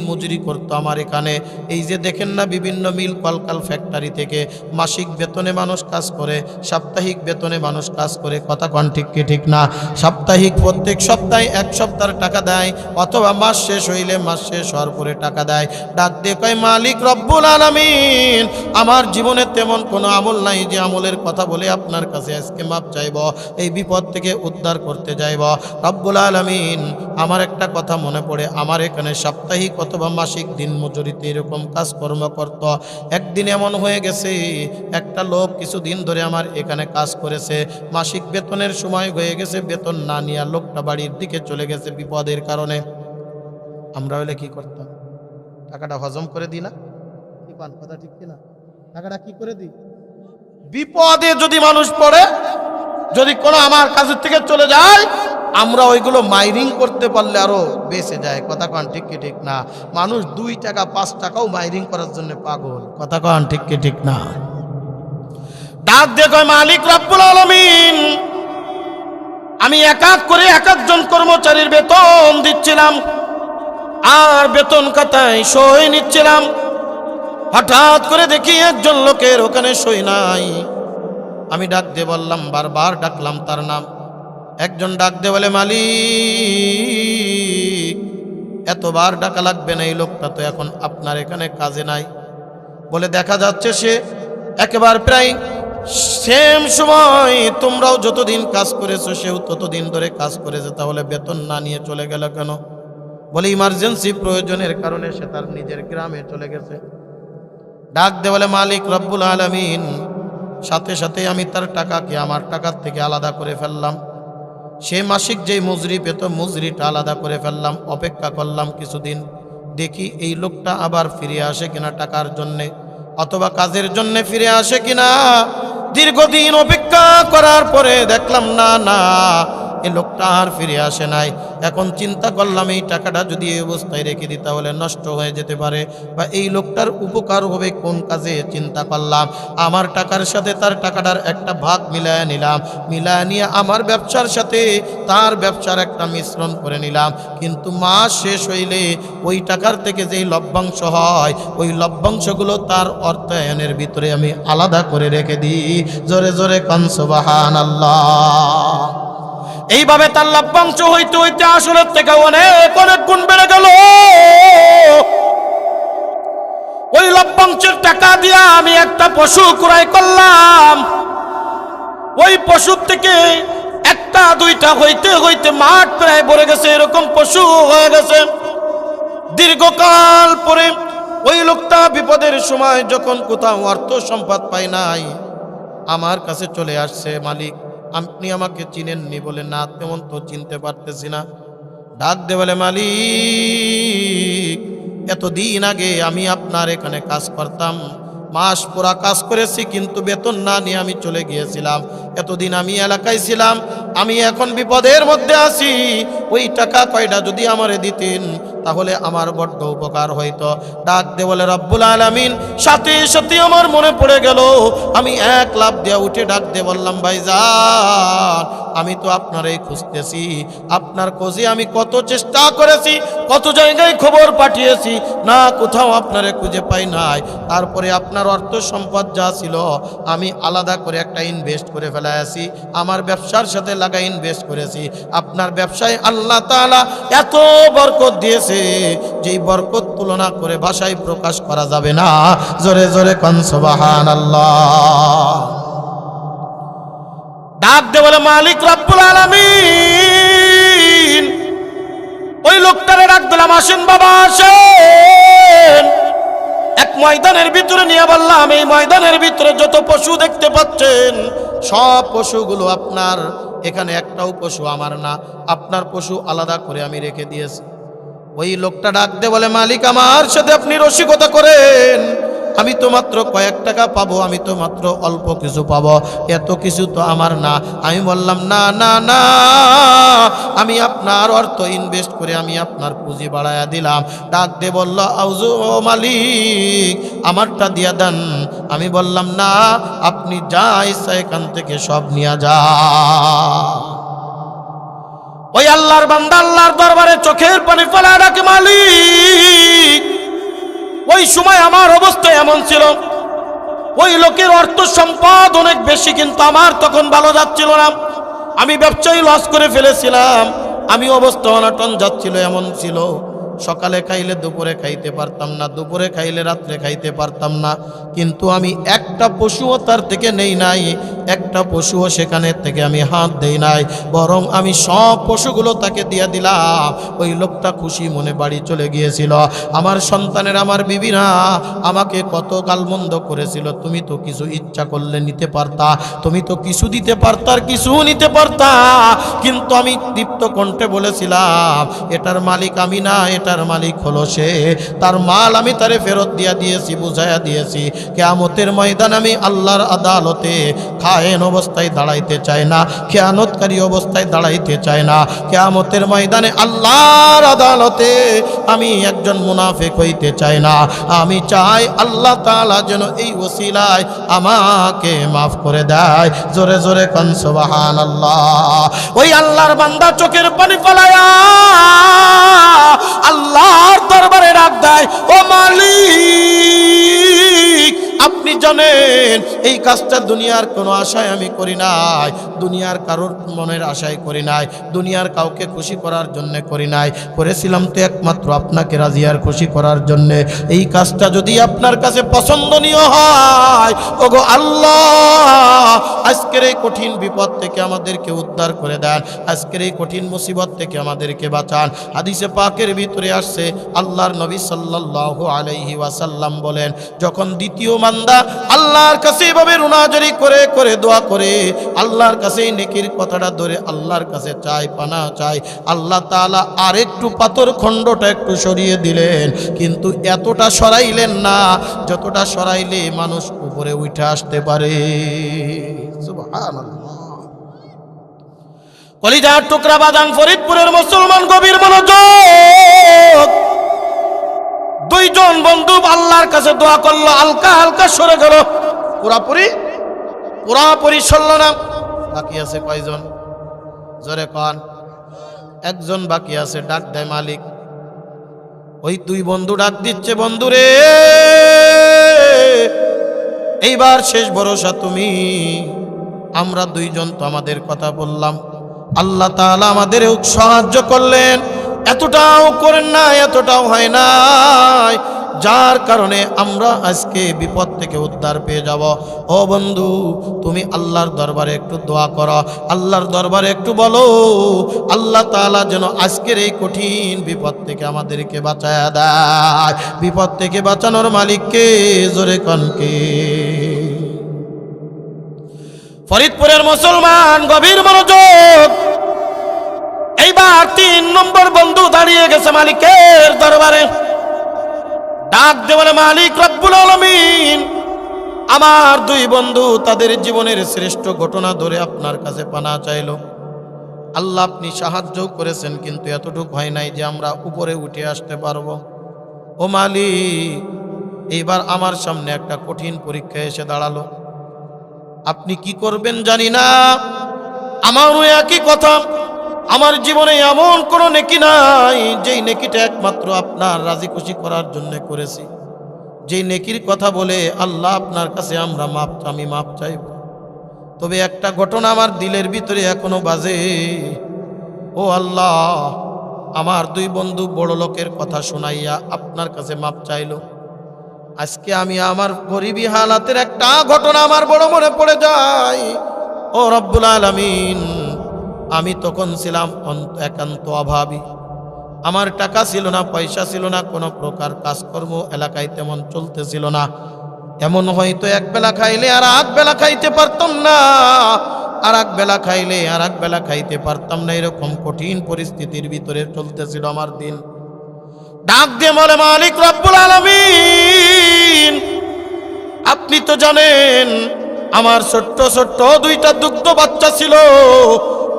মজুরি করতো আমার এখানে। এই যে দেখেন না, বিভিন্ন মিল কলকাল ফ্যাক্টরি থেকে মাসিক বেতনে মানুষ কাজ করে, সাপ্তাহিক বেতনে মানুষ কাজ করে। কথা কন ঠিক কি ঠিক না? সাপ্তাহিক প্রত্যেক সপ্তাহে এক সপ্তাহের টাকা দেয়, অথবা মাস শেষ হইলে মাস শেষ হওয়ার পরে টাকা দেয়। ডাক দিয়ে কয়, মালিক রব্বুল আলামিন, আমার জীবনে তেমন কোনো আমল নাই যে আমলের কথা বলে আপনার কাছে আজকে মাপ চাইব, এই বিপদ থেকে উদ্ধার করতে যাইব। রব্বুল আলামিন, আমার একটা কথা মনে পড়ে, আমার এখানে সাপ্তাহিক অথবা মাসিক দিন মজুরিতে এরকম কাজকর্ম করত। একদিন এমন হয়ে গেছে, একটা লোক কিছুদিন ধরে আমার এখানে কাজ করেছে, মাসিক বেতনের সময় হয়ে গেছে, বেতন না নিয়ে লোকটা বাড়ির দিকে চলে গেছে বিপদের কারণে। আমরা হলে কি করতাম? টাকাটা হজম করে দিই না? কি পান কথা ঠিক কিনা? টাকাটা কি করে দিই? বিপদে যদি মানুষ পড়ে, যদি কোনো আমার কাছের থেকে চলে যায়, আমরা ওইগুলো মাইরিং করতে পারলে আরো বেঁচে যায়। কথা কন ঠিক কি ঠিক না? মানুষ 2 টাকা 5 টাকাও মাইরিং করার জন্য পাগল। কথা কন ঠিক কি ঠিক না? ডাক দিয়ে কয়, মালিক রব্বুল আলামিন, আমি এক এক করে এক একজন কর্মচারীর বেতন দিচ্ছিলাম আর বেতন খাতায় সই নিচ্ছিলাম। হঠাৎ করে দেখি একজন লোকের ওখানে সই নাই। আমি ডাক দিয়ে বললাম, বারবার ডাকলাম তার নাম। একজন ডাক দিয়ে বলে, মালিক, এতবার ডাকা লাগবে না, এই লোকটা তো এখন আপনার এখানে কাজে নাই। বলে, দেখা যাচ্ছে সে একেবারে প্রায় সেম সময় তোমরাও যতদিন কাজ করেছো সেও ততদিন ধরে কাজ করেছে, তাহলে বেতন না নিয়ে চলে গেল কেন? বলে, ইমার্জেন্সি প্রয়োজনের কারণে সে তার নিজের গ্রামে চলে গেছে। ডাক দিয়ে বলে, মালিক রব্বুল আলামিন, সাথে সাথে আমি তার টাকাকে আমার টাকার থেকে আলাদা করে ফেললাম। সে মাসিক যেই মজুরি পেত, মজুরিটা আলাদা করে ফেললাম। অপেক্ষা করলাম কিছুদিন, দেখি এই লোকটা আবার ফিরে আসে কিনা টাকার জন্যে, অথবা কাজের জন্যে ফিরে আসে কিনা। দীর্ঘদিন অপেক্ষা করার পরে দেখলাম না না, এই লোকটা আর ফিরে আসে নাই। এখন চিন্তা করলাম, এই টাকাটা যদি এই অবস্থায় রেখে দিই তাহলে নষ্ট হয়ে যেতে পারে, বা এই লোকটার উপকার হবে কোন কাজে। চিন্তা করলাম, আমার টাকার সাথে তার টাকাটার একটা ভাগ মিলায় নিলাম, মিলায় নিয়ে আমার ব্যবসার সাথে তার ব্যবসার একটা মিশ্রণ করে নিলাম। কিন্তু মাস শেষ হইলে ওই টাকার থেকে যেই লভ্যাংশ হয়, ওই লভ্যাংশগুলো তার অর্থায়নের ভিতরে আমি আলাদা করে রেখে দিই। জোরে জোরে কান সুবহানাল্লাহ। এইভাবে তার লভ্যাংশ হইতে হইতে আসলের থেকে অনেক অনেক গুণ বেড়ে গেল। ওই লভ্যাংশের টাকা দিয়ে আমি একটা পশু ক্রয় করলাম। ওই পশুর থেকে একটা দুইটা হইতে হইতে মাঠ প্রায় ভরে গেছে, এরকম পশু হয়ে গেছে। দীর্ঘকাল পরে ওই লোকটা বিপদের সময় যখন কোথাও অর্থ সম্পদ পায় নাই, আমার কাছে চলে আসছে, মালিক আপনি আমাকে চিনেননি? বলে, না তেমন তো চিনতে পারতেছি না। ডাক দে বলে, মালিক, এতদিন আগে আমি আপনার এখানে কাজ করতাম, মাস পুরা কাজ করেছি, কিন্তু বেতন না নিয়ে আমি চলে গিয়েছিলাম। এতদিন আমি এলাকায় ছিলাম, আমি এখন বিপদের মধ্যে আছি। ওই টাকা কয়টা যদি আমারে দিতেন তাহলে আমার বড্ড উপকার হইতো। ডাক দে বলে, রব্বুল আলামিন, সাথে সাথে আমার মনে পড়ে গেল। আমি এক লাফ দিয়ে উঠে ডাক দে বললাম, ভাইজান, আমি তো আপনারই খুঁজতেছি। আপনার খোঁজে আমি কত চেষ্টা করেছি, কত জায়গায় খবর পাঠিয়েছি, না কোথাও আপনারে খুঁজে পাই নাই। তারপরে আপনার অর্থ সম্পদ যা ছিল আমি আলাদা করে একটা ইনভেস্ট করে ফেলেছি, আমার ব্যবসার সাথে লাগা ইনভেস্ট করেছি। আপনার ব্যবসায় আল্লাহ তাআলা এত বরকত দিয়েছে, যেই বরকত তুলনা করে ভাষায় প্রকাশ করা যাবে না। জোরে জোরে কান সুবহানাল্লাহ। ডাক দে বলে, মালিক রব্বুল আলামিন, ওই লোকটারে ডাক দিলাম, আসেন বাবা আসেন। এক ময়দানের ভিতরে নিয়ে বললাম, এই ময়দানের ভিতরে যত পশু দেখতে পাচ্ছেন সব পশুগুলো আপনার, এখানে একটাও পশু আমার না, আপনার পশু আলাদা করে আমি রেখে দিয়েছি। ওই লোকটা ডাক দে বলে, মালিক আমার সাথে আপনি রসিকতা করেন, আমি তো মাত্র কয়েক টাকা পাবো, আমি তো মাত্র অল্প কিছু পাবো, এত কিছু তো আমার না। আমি বললাম, না না না, আমি আপনার অর্থ ইনভেস্ট করে আমি আপনার পুঁজি বাড়ায়া দিলাম। ডাক দে বলল, আউযু মালিক, আমারটা দিয়া দেন। আমি বললাম, না, আপনি যা ইচ্ছা এখান থেকে সব নিয়ে যা। ওই আল্লাহর বান্দা আল্লাহর দরবারে চোখের পানি ফেলায় ডাকে, মালিক। ওই সময় আমার অবস্থা এমন ছিল, ওই লোকের অর্থ সম্পদ অনেক বেশি, কিন্তু আমার তখন ভালো যাচ্ছিল না। আমি ব্যবসায়ী লস করে ফেলেছিলাম, আমি অবস্থা অনটন যাচ্ছিল, এমন ছিল সকালে খাইলে দুপুরে খাইতে পারতাম না, দুপুরে খাইলে রাত্রে খাইতে পারতাম না। কিন্তু আমি একটা পশুও তার থেকে নেই নাই, একটা পশুও সেখানে থেকে আমি হাত দেই নাই, বরং আমি সব পশুগুলো তাকে দিয়ে দিলাম। ওই লোকটা খুশি মনে বাড়ি চলে গিয়েছিল। আমার সন্তানের, আমার বিবিরা আমাকে কত গালমন্দ করেছিল, তুমি তো কিছু ইচ্ছা করলে নিতে পারতা, তুমি তো কিছু দিতে পারতা, আর কিছু নিতে পারতা। কিন্তু আমি দীপ্ত কণ্ঠে বলেছিলাম, এটার মালিক আমি না, এটার মালিক হলো সে। তার মাল আমি তারে ফেরত দিয়া দিয়েছি, বুঝাইয়া দিয়েছি। কিয়ামতের ময়দান আমি আল্লাহর আদালতে খায়েন অবস্থায় দাঁড়াইতে চাই না, খেয়ানতকারী অবস্থায় দাঁড়াইতে চাই না। কিয়ামতের ময়দানে আল্লাহর আদালতে আমি একজন মুনাফিক হইতে চাই না। আমি চাই আল্লাহ তাআলা যেন এই ওসিলায় আমাকে মাফ করে দেয়। জোরে জোরে কান সুবহানাল্লাহ। ওই আল্লাহর বান্দা চোখের পানি ফেলায়া আল্লাহর দরবারে ডাক দেয়, ও মালিক, আপনি জানেন এই কাজটা দুনিয়ার কোনো আশায় আমি করি নাই, দুনিয়ার কারোর মনের আশায় করি নাই, দুনিয়ার কাউকে খুশি করার জন্য করি নাই, করেছিলাম তো একমাত্র আপনাকে রাজি আর খুশি করার জন্য। এই কাজটা যদি আপনার কাছে পছন্দনীয় হয়, ওগো আল্লাহ, আজকের এই কঠিন বিপদ থেকে আমাদেরকে উদ্ধার করে দেন, আজকের এই কঠিন মুসিবত থেকে আমাদেরকে বাঁচান। হাদিসে পাকের ভিতরে আসছে, আল্লাহর নবী সাল্লাল্লাহু আলাইহি ওয়াসাল্লাম বলেন, যখন দ্বিতীয় বান্দা আল্লাহর কাছে এভাবে রুনাজারি করে করে দোয়া করে, আল্লাহর কাছে এই নেকির কথাটা ধরে আল্লাহর কাছে চায়, পানা চায়, আল্লাহ তাআলা আরেকটু পাথর খণ্ডটা একটু সরিয়ে দিলেন, কিন্তু এতটা সরাইলেন না যতটা সরাইলে মানুষ উপরে উঠে আসতে পারে। সুবহানাল্লাহ। কলিজার টুকরা বাজান ফরিদপুরের মুসলমান, গভীর মনোযোগ। দুইজন বন্ধু আল্লাহর কাছে দোয়া করলো, হালকা হালকা সরে গেল, পুরাপুরি সরল না। বাকি আছে কয়জন? জোরে কন। একজন বাকি আছে। ডাক দেয় মালিক। ওই দুই বন্ধু ডাক দিচ্ছে, বন্ধুরে এইবার শেষ ভরসা তুমি। আমরা দুইজন তো আমাদের কথা বললাম, আল্লাহ তাআলা আমাদের সাহায্য করলেন, এতটাও করেন না, এতটাও হয় না, যার কারণে আমরা আজকে বিপদ থেকে উদ্ধার পেয়ে যাব। ও বন্ধু, তুমি আল্লাহর দরবারে একটু দোয়া করো, আল্লাহর দরবারে একটু বলো, আল্লাহ তাআলা যেন আজকের এই কঠিন বিপদ থেকে আমাদেরকে বাঁচায় দেয়। বিপদ থেকে বাঁচানোর মালিককে, জোরে কনকে। ফরিদপুরের মুসলমান, গভীর মনোযোগ। এইবার 3 নম্বর বন্ধু দাঁড়িয়ে গেছে মালিকের দরবারে। ডাক দে বলে, মালিক রব্বুল আলামিন, আমার দুই বন্ধু তাদের জীবনের শ্রেষ্ঠ ঘটনা ধরে আপনার কাছে পানা চাইল। আল্লাহ আপনি সাহায্য করেছেন, কিন্তু এতটুকু হয় নাই যে আমরা উপরে উঠে আসতে পারবো। ও মালিক, এইবার আমার সামনে একটা কঠিন পরীক্ষা এসে দাঁড়ালো। আপনি কি করবেন জানি না, আমারও একই কথা। আমার জীবনে এমন কোনো নেকি নাই যেই নেকিটা একমাত্র আপনার রাজি খুশি করার জন্য করেছি, যেই নেকির কথা বলে আল্লাহ আপনার কাছে আমি মাপ চাইব। তবে একটা ঘটনা আমার দিলের ভিতরে এখনো বাজে। ও আল্লাহ, আমার দুই বন্ধু বড় লোকের কথা শোনাইয়া আপনার কাছে মাপ চাইল। আজকে আমি আমার গরিবী হালাতের একটা ঘটনা আমার বড় মনে পড়ে যায়। ও রব্বুল আলামিন, আমি তখন ছিলাম একান্ত অভাবী। আমার টাকা ছিল না, পয়সা ছিল না, কোনো প্রকার কাজকর্ম এলাকায় তেমন চলতেছিল না। এমন হয়তো এক বেলা খাইলে আর এক বেলা খাইতে পারতাম না, আর এক বেলা খাইলে আর এক বেলা খাইতে পারতাম না, এরকম কঠিন পরিস্থিতির ভিতরে চলতেছিল আমার দিন। ডাক দিয়ে বলে, মালিক রব্বুল আলামিন, আপনি তো জানেন আমার ছোট্ট ছোট্ট 2টা দুগ্ধ বাচ্চা ছিল,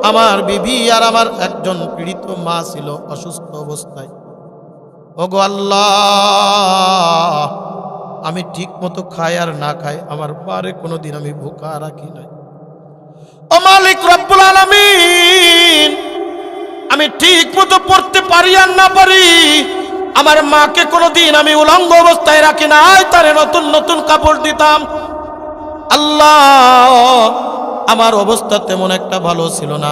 আমার বিবি আর আমার একজন পীড়িত মা ছিল অসুস্থ অবস্থায়। ওগো আল্লাহ, আমি ঠিক মতো খাই আর না খাই, আমার পারে কোনোদিন আমি ভুখা রাখি নাই। ও মালিক রব্বুল আলামিন, আমি ঠিক মতো পড়তে পারি আর না পারি, আমার মাকে কোনোদিন আমি উলঙ্গ অবস্থায় রাখি নাই, তারে নতুন নতুন কাপড় দিতাম। আল্লাহ, আমার অবস্থা তেমন একটা ভালো ছিল না,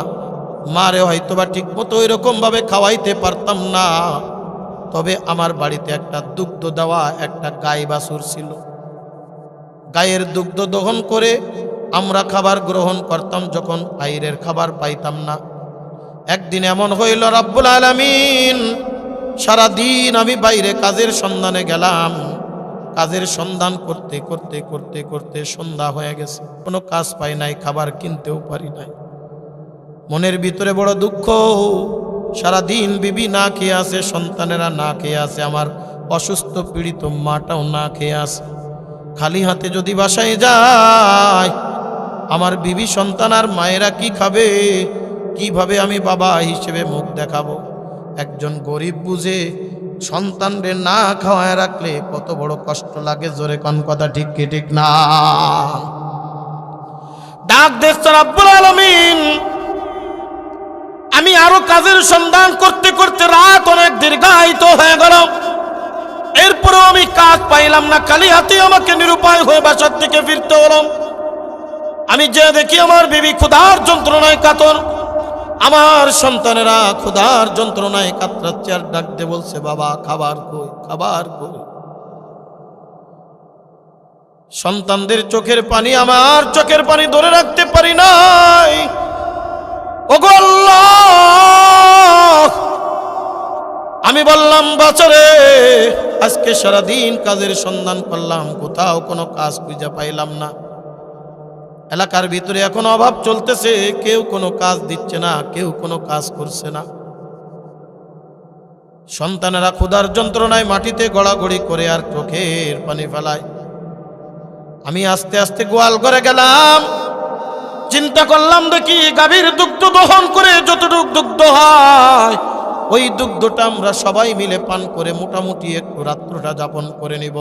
মারে হয়তোবা ঠিক মতো এরকম ভাবে খাওয়াইতে পারতাম না। তবে আমার বাড়িতে একটা দুগ্ধ দেওয়া একটা গাই বাছুর ছিল। গায়ের দুগ্ধ দহন করে আমরা খাবার গ্রহণ করতাম যখন বাইরের খাবার পাইতাম না। একদিন এমন হইল, রব্বুল আলামিন, সারাদিন আমি বাইরে কাজের সন্ধানে গেলাম। কাজের সন্ধান করতে করতে করতে করতে সন্ধ্যা হয়ে গেছে, কোনো কাজ পাই নাই, খাবার কিনতেও পারি নাই। মনের ভিতরে বড় দুঃখ। সারাদিন বিবি না খেয়ে আছে, সন্তানেরা না খেয়ে আছে, আমার অসুস্থ পীড়িত মাটাও না খেয়ে আছে। খালি হাতে যদি বাসায় যায়, আমার বিবি সন্তান আর মায়েরা কি খাবে? কিভাবে আমি বাবা হিসেবে মুখ দেখাবো? একজন গরিব বুঝে সন্তানরে না খাওয়ায় রাখলে কত বড় কষ্ট লাগে, জোরে কোন কথা ঠিক কি ঠিক না? ডাক দিচ্ছে রব্বুল আলামিন। আমি আরো কাজের সন্ধান করতে করতে রাত অনেক দীর্ঘায়িত হয়ে গেল, এরপরেও আমি কাজ পাইলাম না। খালি হাতে আমাকে নিরুপায় হয়ে বাসার দিকে ফিরতে হলো। আমি যে দেখি আমার বিবি ক্ষুধার যন্ত্রণায় কাতর, আমার সন্তানেরা ক্ষুধার যন্ত্রণায় কাতরাচ্ছে, আর ডাক দিয়ে বলছে, বাবা খাবার কই, খাবার কই? সন্তানদের চোখের পানি, আমার চোখের পানি ধরে রাখতে পারি নাই। ওগো আল্লাহ, আমি বললাম, বাছারে, আজকে সারাদিন কাজের সন্ধান করলাম, কোথাও কোনো কাজ খুঁজে পাইলাম না। এলাকার ভিতরে এখন অভাব চলতেছে, কেউ কোনো কাজ দিচ্ছে না, কেউ কোনো কাজ করছে না। সন্তানেরা ক্ষুধার যন্ত্রণায় মাটিতে গড়াগড়ি করে আর চোখের পানি ফেলায়। আমি আস্তে আস্তে গোয়াল ঘরে গেলাম, চিন্তা করলাম, দেখি গাভীর দুগ্ধ দহন করে যতটুকু দুগ্ধ হয়, ওই দুগ্ধটা আমরা সবাই মিলে পান করে মোটামুটি একটু রাত্রটা যাপন করে নিব।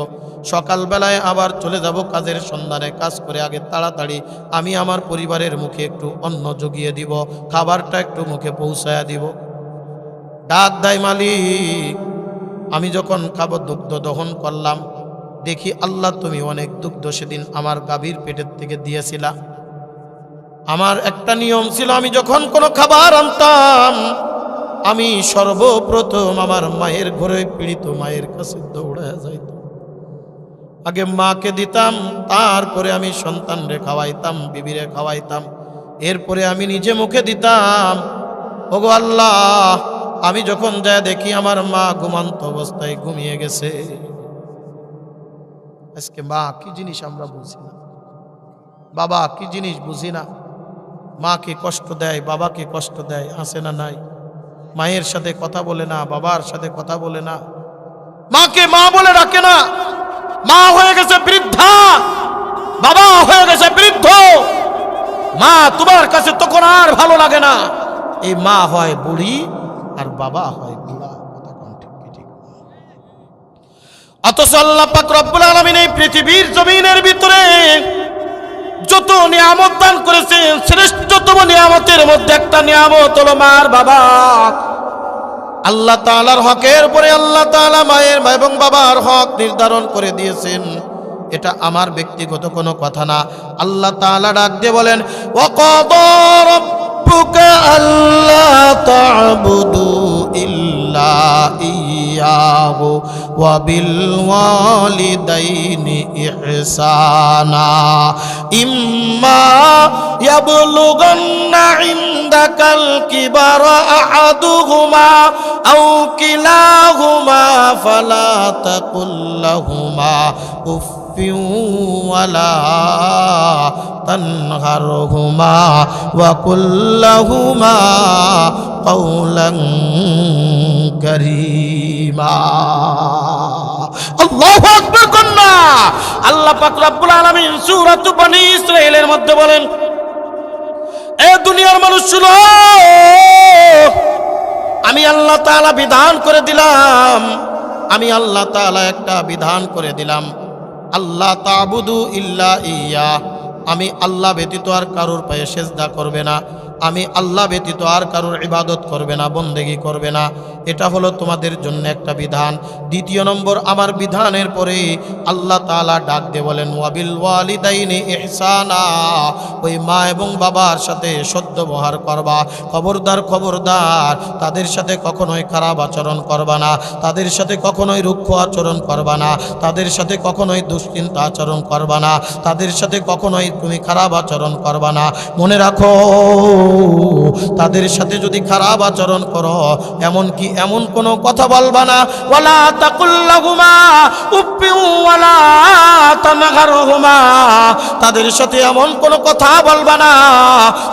সকালবেলায় আবার চলে যাব কাজের সন্ধানে। কাজ করে আগে তাড়াতাড়ি আমি আমার পরিবারের মুখে একটু অন্ন জুগিয়ে দিব, খাবারটা একটু মুখে পৌঁছায়া দিব। ডাক দেয় মালিক। আমি যখন খাবার দুগ্ধ দহন করলাম, দেখি আল্লাহ, তুমি অনেক দুগ্ধ সেদিন আমার গাভীর পেটের থেকে দিয়েছিলা। আমার একটা নিয়ম ছিল, আমি যখন কোনো খাবার আনতাম, আমি সর্বপ্রথম আমার মায়ের ঘরে পীড়িত মায়ের কাছে দৌড়ে যাইতাম। আগে মাকে দিতাম, তারপরে আমি সন্তানরে খাওয়াইতাম, বিবিরে খাওয়াইতাম, এরপরে আমি নিজে মুখে দিতাম। ওগো আল্লাহ, আমি যখন যা দেখি আমার মা ঘুমন্ত অবস্থায় ঘুমিয়ে গেছে। আজকে মা কি জিনিস আমরা বুঝি না, বাবা কি জিনিস বুঝি না। মাকে কষ্ট দেয়, বাবাকে কষ্ট দেয়, আছে না নাই? মায়ের সাথে কথা বলে না, বাবার সাথে কথা বলে না, মাকে মা বলে ডাকে না। মা হয়ে গেছে বৃদ্ধা, বাবা হয়ে গেছে বৃদ্ধ। মা তোমার কাছে তখন আর ভালো লাগে না। এই মা হয় বুড়ি আর বাবা হয় বুড়া। কথা কোন ঠিক কি ঠিক? অথচ আল্লাহ পাক রব্বুল আলামিন এই পৃথিবীর জমিনের ভিতরে যত নিয়ামত দান করেছেন, শ্রেষ্ঠতম নিয়ামতের মধ্যে একটা নিয়ামত হলো মার বাবা। আল্লাহ তাআলার হকের পরে আল্লাহ তাআলা মায়ের এবং বাবার হক নির্ধারণ করে দিয়েছেন। এটা আমার ব্যক্তিগত কোনো কথা না। আল্লাহ তাআলা ডাক দিয়ে বলেন, ওয়াকাদা রাব্বুকা আল্লা তা'বুদু ইল্লা ইয়াহু ওয়া বিল ওয়ালিদাইনি ইহসানা ইম্মা ইয়াবলুগান্না ইনদাকাল কিবারা আহাদুহুমা আও কিলাহুমা ফালা তাকুল লাহুমা উফ ওয়ালা তানহারহুমা ওয়া কুল লাহুমা কাওলান কারীমা। আল্লাহু আকবার কন্না। আল্লাহ পাক রব্বুল আলামিন সূরা বনী ইসরাঈলের মধ্যে বলেন, এ দুনিয়ার মানুষ শুনো, আমি আল্লাহ তাআলা বিধান করে দিলাম, আমি আল্লাহ তাআলা একটা বিধান করে দিলাম, আল্লাহ তা'বুদু ইল্লা ইয়া, আমি আল্লাহ ব্যতীত আর কারোর পায়ে সেজদা করবে না। আমি আল্লাহ ব্যতীত আর কারোর ইবাদত করবে না, বন্দেগী করবে না। এটা হলো তোমাদের জন্য একটা বিধান। দ্বিতীয় নম্বর, আমার বিধানের পরে আল্লাহ তাআলা ডাক দিয়ে বলেন ওয়াবিল ওয়ালিদাইনি ইহসানা, ওই মা এবং বাবার সাথে সদ্ব্যবহার করবা। খবরদার খবরদার, তাদের সাথে কখনোই খারাপ আচরণ করবা না, তাদের সাথে কখনোই রুক্ষ আচরণ করবা না, তাদের সাথে কখনোই দুশ্চিন্তা আচরণ করবা না, তাদের সাথে কখনোই তুমি খারাপ আচরণ করবা না। মনে রাখো, তাদের সাথে যদি খারাপ আচরণ করো, এমনকি এমন কোনো কথা বলবা না, ওয়ালা তাকুল্লাহুমা উফফিন ওয়ালা তানহারহুমা, তাদের সাথে এমন কোনো কথা বলবা না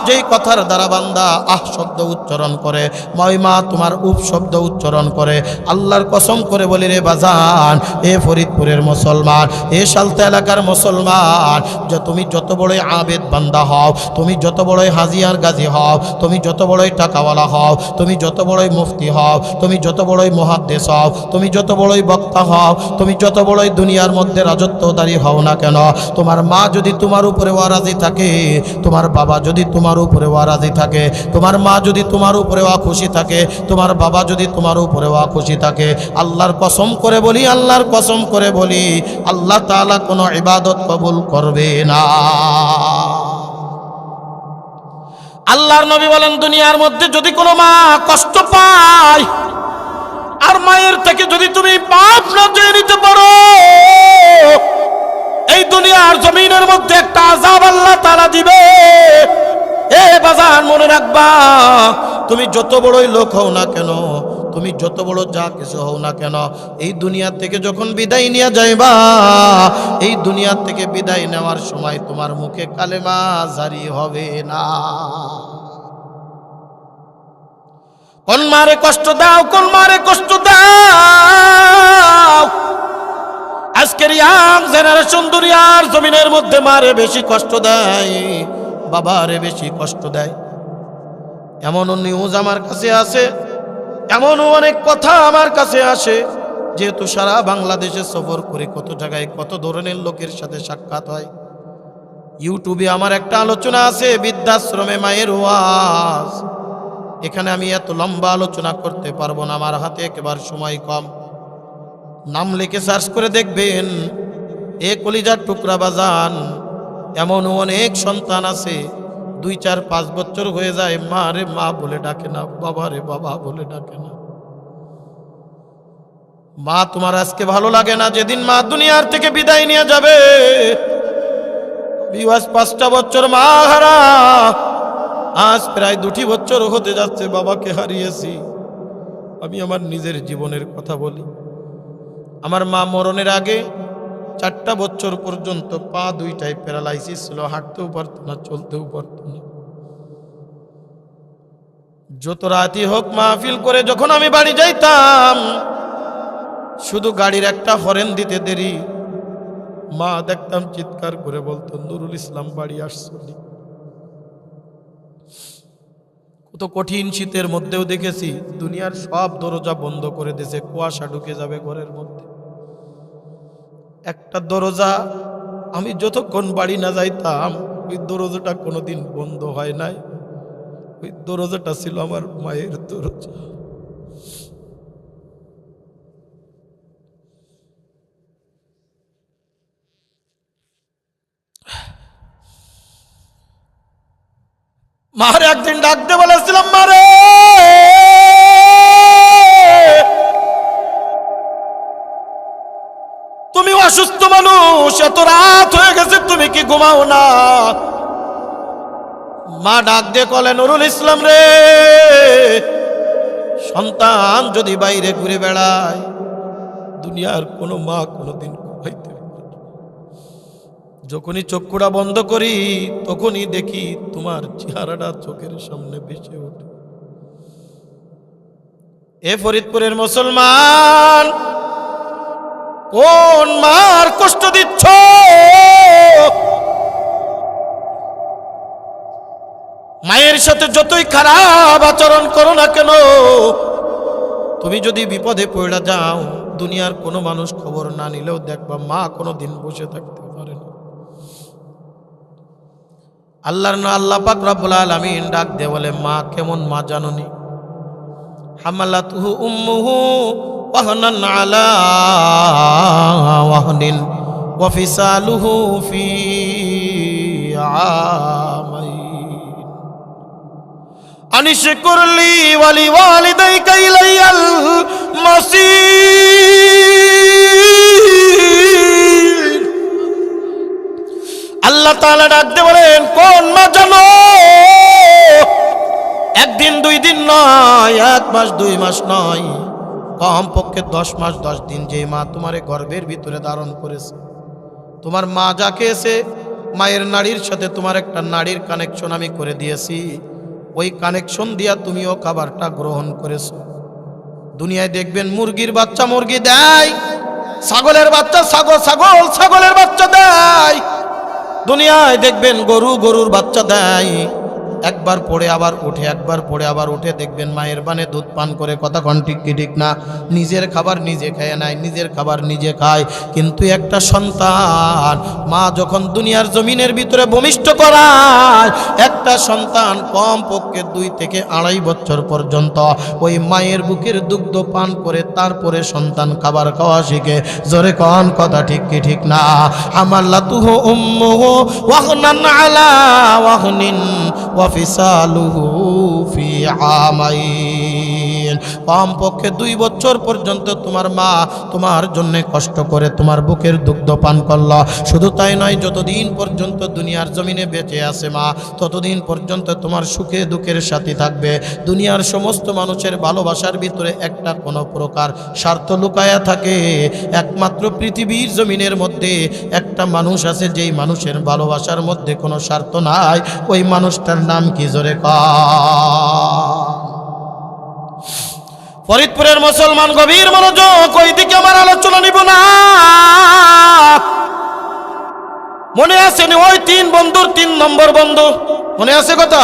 যেই কথার দ্বারা বান্দা আহ শব্দ উচ্চারণ করে, মা তোমার উফ শব্দ উচ্চারণ করে। আল্লাহর কসম করে বলি রে বাজান, এ ফরিদপুরের মুসলমান, এ সালতা এলাকার মুসলমান, যে তুমি যত বড়ই আবেদ বান্দা হও, তুমি যত বড়ই হাজিয়ার গাজী হও, তুমি যত বড়ই টাকাওয়ালা হও, তুমি যত বড়ই মুফতি হও, তুমি যত বড়ই মুহাদ্দিস হও, তুমি যত বড়ই বক্তা হও, তুমি যত বড়ই দুনিয়ার মধ্যে রাজত্বদারী হও না কেন, তোমার মা যদি তোমার উপরে ওয়ারাজি থাকে, তোমার বাবা যদি তোমার উপরে ওয়ারাজি থাকে, তোমার মা যদি তোমার উপরে খুশি থাকে, তোমার বাবা যদি তোমার উপরে খুশি থাকে, আল্লাহর কসম করে বলি, আল্লাহর কসম করে বলি, আল্লাহ তাআলা কোনো ইবাদত কবুল করবে না। আল্লাহর নবী বলেন, দুনিয়ার মধ্যে যদি কোনো মা কষ্ট পায়, আর মায়ের থেকে যদি তুমি পাপ না চেয়ে নিতে পারো, এই দুনিয়ার জমিনের মধ্যে একটা আযাব আল্লাহ তাআলা দিবে। এ বাজার মনে রাখবা, তুমি যত বড়ই লোক হও না কেন, তুমি যত বড় যা কিছু হও না কেন, এই দুনিয়া থেকে যখন বিদায় নিয়ে যাইবা, এই দুনিয়া থেকে বিদায় নেওয়ার সময় তোমার মুখে কালেমা জারি হবে না। কোন মারে কষ্ট দাও, কোন মারে কষ্ট দাও, আজকের ইয়াং জেনারেশন দুনিয়ার জমিনের মধ্যে মারে বেশি কষ্ট দেয়, বাবারে বেশি কষ্ট দেয়। এমনও নিউজ আমার কাছে আসে, এমনও অনেক কথা আমার কাছে আসে, যেহেতু সারা বাংলাদেশে সফর করে কত জায়গায় কত ধরনের লোকের সাথে সাক্ষাৎ হয়। ইউটিউবে আমার একটা আলোচনা আছে, বৃদ্ধাশ্রমে মায়ের ওয়াজ। এখানে আমি এত লম্বা আলোচনা করতে পারবো না, আমার হাতে একেবারে সময় কম। নাম লিখে সার্চ করে দেখবেন, এ কলিজার টুকরা বাজান, এমনও অনেক সন্তান আছে 2, 4, 5 বছর হয়ে যায়, মা রে মা বলে ডাকে না, বাবা রে বাবা বলে ডাকে না। মা তোমার আজকে ভালো লাগে না, যেদিন মা দুনিয়ার থেকে বিদায় নিয়ে যাবে, 5টা বছর মা হারা, আজ প্রায় 2টি বছর হতে যাচ্ছে বাবাকে হারিয়েছি। আমি আমার নিজের জীবনের কথা বলি, আমার মা মরণের আগে 4টা বছর পর্যন্ত পা 2টাই প্যারালাইসিস ছিল, হাঁটতেও পারতো না, চলতেও পারতো না। যত রাতই হোক মাহফিল করে যখন আমি বাড়ি যাইতাম, শুধু গাড়ির একটা হরেন দিতে দেরি, মা দেখতাম চিৎকার করে বলতো, নুরুল ইসলাম বাড়ি আসছনি। কত কঠিন শীতের মধ্যেও দেখেছি দুনিয়ার সব দরজা বন্ধ করে দিয়েছে, কুয়াশা ঢুকে যাবে ঘরের মধ্যে। একটা দরজা আমি যতক্ষণ বাড়ি না যাইতাম, ওই দরজাটা কোনোদিন বন্ধ হয় নাই। ওই দরজাটা ছিল আমার মায়ের দরজা। মারে একদিন ডাকতে বলেছিলাম, মারে তুমি অসুস্থ মানুষ, এত রাত হয়ে গেছে, তুমি কি ঘুমাও না? মা ডাক দিয়ে বলে, নুরুল ইসলাম রে, সন্তান যদি বাইরে ঘুরে বেড়ায়, দুনিয়ার কোনো মা কোনোদিন ঘুমাইতে পারে না। যখনই চক্ষুটা বন্ধ করি, তখনই দেখি তোমার চেহারাটা চোখের সামনে ভেসে ওঠে। এ ফরিদপুরের মুসলমান, কোন মার কষ্ট দিচ্ছ? মায়ের সাথে যতই খারাপ আচরণ করো না কেন, তুমি যদি বিপদে পড়ে যাও, দুনিয়ার কোনো মানুষ খবর না নিলেও দেখবা মা কোনো দিন বসে থাকতে পারে না। আল্লাহ পাক রব্বুল আলামিন ডাক দিয়ে বলে, মা কেমন মা জানোনি? হামালাতুহু উম্মুহু ওয়াহনান আলা ওয়াহনিন ওয়া ফিসালুহু ফি আমাইন আনিশকুর লি ওয়া লিওয়ালিদাইকা ইলাইয়াল মাসির। আল্লাহ তাআলা ডাক দিয়ে বলেন, কোন মা জানো? একদিন 2 দিন নয়, 1 মাস 2 মাস নয়, কমপক্ষে 10 মাস 10 দিন যে মা তোমারে গর্ভের ভিতরে ধারণ করেছে, তোমার মা যাকে এসে মায়ের নাড়ির সাথে তোমার একটা নাড়ির কানেকশন আমি করে দিয়েছি, ওই কানেকশন দিয়া তুমিও খাবারটা গ্রহণ করেছো। দুনিয়ায় দেখবেন মুরগির বাচ্চা মুরগি দেয়, ছাগলের বাচ্চা ছাগলের বাচ্চা দেয়। দুনিয়ায় দেখবেন গরুর বাচ্চা দেয়, একবার পড়ে আবার উঠে, একবার পড়ে আবার উঠে। দেখবেন মায়ের বানে দুধ পান করে, কথা কন ঠিক কি ঠিক না? নিজের খাবার নিজে খায় নাই, নিজের খাবার নিজে খায়। কিন্তু একটা সন্তান মা যখন দুনিয়ার জমিনের ভিতরে ভূমিষ্ঠ করায়, একটা সন্তান কমপক্ষে 2 থেকে 2.5 বছর পর্যন্ত ওই মায়ের বুকের দুগ্ধ পান করে তারপরে সন্তান খাবার খাওয়া শিখে। জোরে কন কথা ঠিক কি ঠিক না? হামালাতুহু উম্মুহু ওয়াহনান আলা ওয়াহনিন ওয়া ফিসালুহু ফি আমাইন। কমপক্ষে 2 বছর পর্যন্ত তোমার মা তোমার জন্য কষ্ট করে তোমার বুকের দুগ্ধ পান করল। শুধু তাই নয়, যতদিন পর্যন্ত দুনিয়ার জমিনে বেঁচে আছে মা, ততদিন পর্যন্ত তোমার সুখে দুঃখের সাথী থাকবে। দুনিয়ার সমস্ত মানুষের ভালোবাসার ভিতরে একটা কোনো প্রকার স্বার্থ লুকায়া থাকে। একমাত্র পৃথিবীর জমিনের মধ্যে একটা মানুষ আছে, যেই মানুষের ভালোবাসার মধ্যে কোনো স্বার্থ নাই। ওই মানুষটার নাম কি? জোরে ফরিদপুরের মুসলমান গভীর মনোযোগ, ওই দিকে আমার আলোচনা নিব না। মনে আছে ওই 3 বন্ধুর 3 নম্বর বন্ধু? মনে আছে কথা?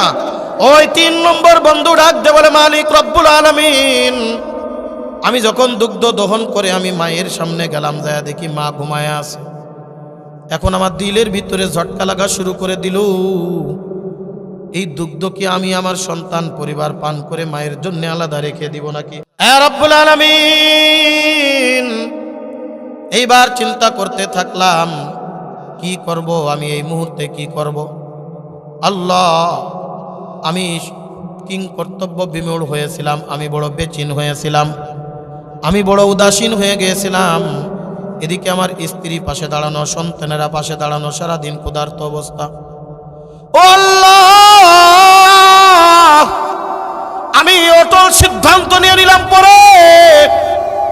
ওই 3 নম্বর বন্ধু ডাক দে বলে, মালিক রব্বুল আলামিন, আমি যখন দুগ্ধ দহন করে আমি মায়ের সামনে গেলাম, যায় দেখি মা ঘুমায় আছে। এখন আমার দিলের ভিতরে ঝটকা লাগা শুরু করে দিল। এই দুগ্ধ কি আমি আমার সন্তান পরিবার পান করে মায়ের জন্য আলাদা রেখে দিব নাকি? রব্বুল আলামিন, এইবার চিন্তা করতে থাকলাম, কি করব আমি এই মুহূর্তে, কি করব? আল্লাহ, আমি কিং কর্তব্য বিমূঢ় হয়েছিলাম, আমি বড় বেচিন হয়েছিলাম, আমি বড় উদাসীন হয়ে গিয়েছিলাম। এদিকে আমার স্ত্রী পাশে দাঁড়ানো, সন্তানেরা পাশে দাঁড়ানো, সারাদিন ক্ষুধার্ত অবস্থা। ও আল্লাহ, আমি অটল সিদ্ধান্ত নিয়ে নিলাম, পরে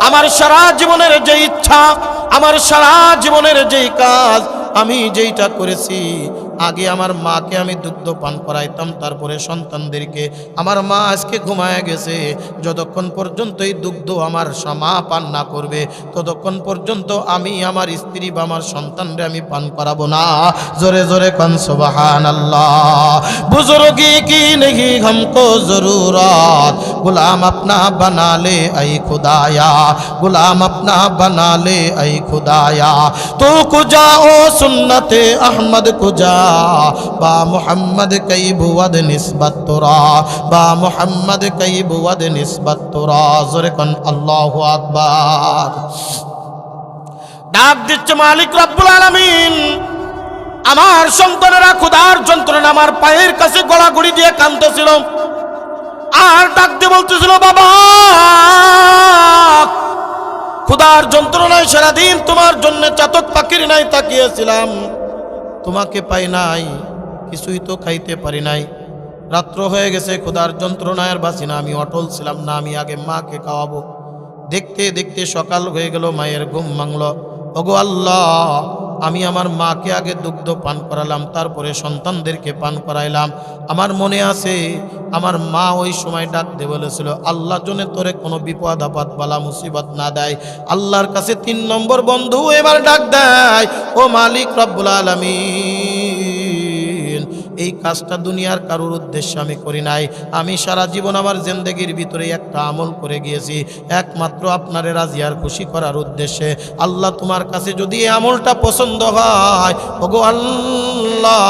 আমার সারা জীবনের যে ইচ্ছা, আমার সারা জীবনের যেই কাজ, আমি যেইটা করেছি, আগে আমার মাকে আমি দুগ্ধ পান করাইতাম, তারপরে সন্তানদেরকে। আমার মা আজকে ঘুমায় গেছে, যতক্ষণ পর্যন্ত এই দুগ্ধ আমার মা পান না করবে, ততক্ষণ পর্যন্ত আমি আমার স্ত্রী বা আমার সন্তানরে আমি পান করাবো না। জোরে জোরে কন সুবহানাল্লাহ। বুজুর্গি কি नहीं हमको जरूरत, गुलाम अपना बना ले ऐ खुदाया, गुलाम अपना बना ले ऐ खुदाया, तो कुजा ओ सुन्नते अहमद कुजा, बा मोहम्मद कई बुवद निस्बत तोरा, बा मोहम्मद कई बुवद निस्बत तोरा। जोरे कन अल्लाहु আকবার। ডাক দিচ্ছে মালিক রব্বুল আলামিন, আমার সন্তানেরা ক্ষুধার যন্ত্রণা আমার পায়ের কাছে গড়াগড়ি দিয়ে কাঁদতেছিল, আর ডাক দিয়ে বলতেছিল, বাবা, ক্ষুধার যন্ত্রণায় সারাদিন তোমার জন্য চাতক পাখির নাই তাকিয়েছিলাম, তোমাকে পাই নাই, কিছুই তো খাইতে পারি নাই। রাত্র হয়ে গেছে, ক্ষুধার যন্ত্রণায় আর বাঁচি না, আমি অটল ছিলাম না, আমি আগে মাকে খাওয়াবো। দেখতে দেখতে সকাল হয়ে গেল, মায়ের ঘুম ভাঙল। ওগো আল্লাহ, আমি আমার মাকে আগে দুগ্ধ পান করালাম, তারপরে সন্তানদেরকে পান করাইলাম। আমার মনে আছে আমার মা ওই সময় ডাক দিয়ে বলেছিল, আল্লাহ জন্য তোরে কোনো বিপদ আপদ বালা মুসিবত না দেয়। আল্লাহর কাছে 3 নম্বর বন্ধু এবার ডাক দেয়, ও মালিক রব্বুল আলামিন, এই কাজটা দুনিয়ার কারোর উদ্দেশ্যে আমি করি নাই। আমি সারা জীবন আমার জিন্দেগির ভিতরে একটা আমল করে গিয়েছি একমাত্র আপনারে রাজি আর খুশি করার উদ্দেশ্যে। আল্লাহ তোমার কাছে যদি এই আমলটা পছন্দ হয়, ওগো আল্লাহ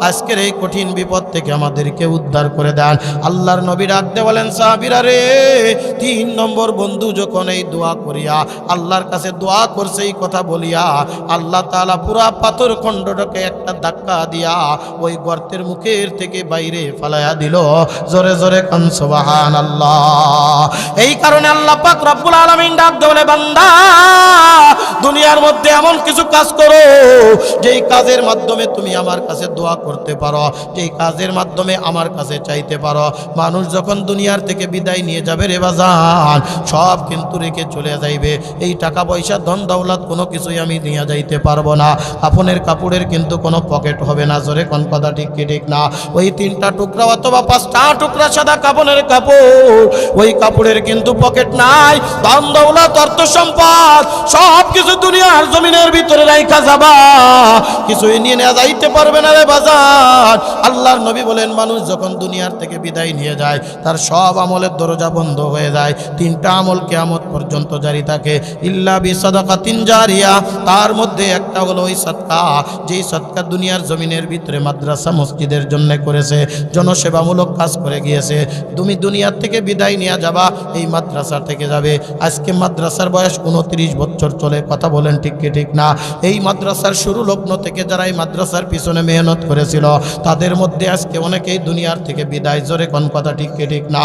আজকের এই কঠিন বিপদ থেকে আমাদেরকে উদ্ধার করে দেন। আল্লাহর নবী ডাকতে বলেন, সাহাবীরা রে, 3 নম্বর বন্ধু যখন এই দোয়া করিয়া আল্লাহর কাছে দোয়া করছে, এই কথা বলিয়া আল্লাহ তাআলা পুরা পাথর খণ্ডটাকে একটা ধাক্কা দিয়া ওই গর্তের মুখের থেকে বাইরে ফালাইয়া দিল। জোরে জোরে কান সুবহানাল্লাহ। এই কারণে আল্লাহ পাক রব্বুল আলামিন ডাক দেয়, বান্দা দুনিয়ার মধ্যে এমন কিছু কাজ করো যেই কাজের মাধ্যমে তুমি আমার কাছে দোয়া করতে পারো, যেই কাজের মাধ্যমে আমার কাছে চাইতে পারো। মানুষ যখন দুনিয়ার থেকে বিদায় নিয়ে যাবে রে বাজান, সব কিন্তু রেখে চলে যাইবে। এই টাকা পয়সা ধন দৌলত কোনো কিছুই আমি নিয়ে যাইতে পারবো না। কাপড়ের কাপড়ের কিন্তু কোনো পকেট হবে না। জোরে কোন কথা ঠিক কি ঠিক না? ওই 3টা টুকরা অথবা 5টা টুকরা সাদা কাপড়ের কাপড়, ওই কাপড়ের কিন্তু পকেট নাই। ধন দৌলত অর্থ সম্পদ সব কিছু দুনিয়ার জমিনের ভিতরে রাইখা যাবা, কিছুই নিয়ে যাইতে পারবে না রে বাজার। আল্লাহর নবী বলেন, মানুষ যখন দুনিয়ার থেকে বিদায় নিয়ে যায় তার সব আমলের দরজা বন্ধ হয়ে যায়। 3টা আমল কিয়ামত পর্যন্ত জারি থাকে, ইল্লা বিসাদাকাতিন জারিয়া। তার মধ্যে একটা হলো ওই সদকা, যেই সদকা দুনিয়ার জমিনের ভিতরে মাদ্রাসা মসজিদের জন্য করেছে, জনসেবামূলক কাজ করে গিয়েছে। তুমি দুনিয়ার থেকে বিদায় নিয়ে যাবা, এই মাদ্রাসা থেকে যাবে। আজকে মাদ্রাসার বয়স 29 বছর চলে, কথা বলেন ঠিক কি ঠিক না? এই মাদ্রাসার শুরু লগ্ন থেকে যারা এই মাদ্রাসার পিছনে মেহনত করেছিল তাদের মধ্যে আজকে অনেকেই দুনিয়ার থেকে বিদায়। জোরে কোন কথা ঠিক কি ঠিক না?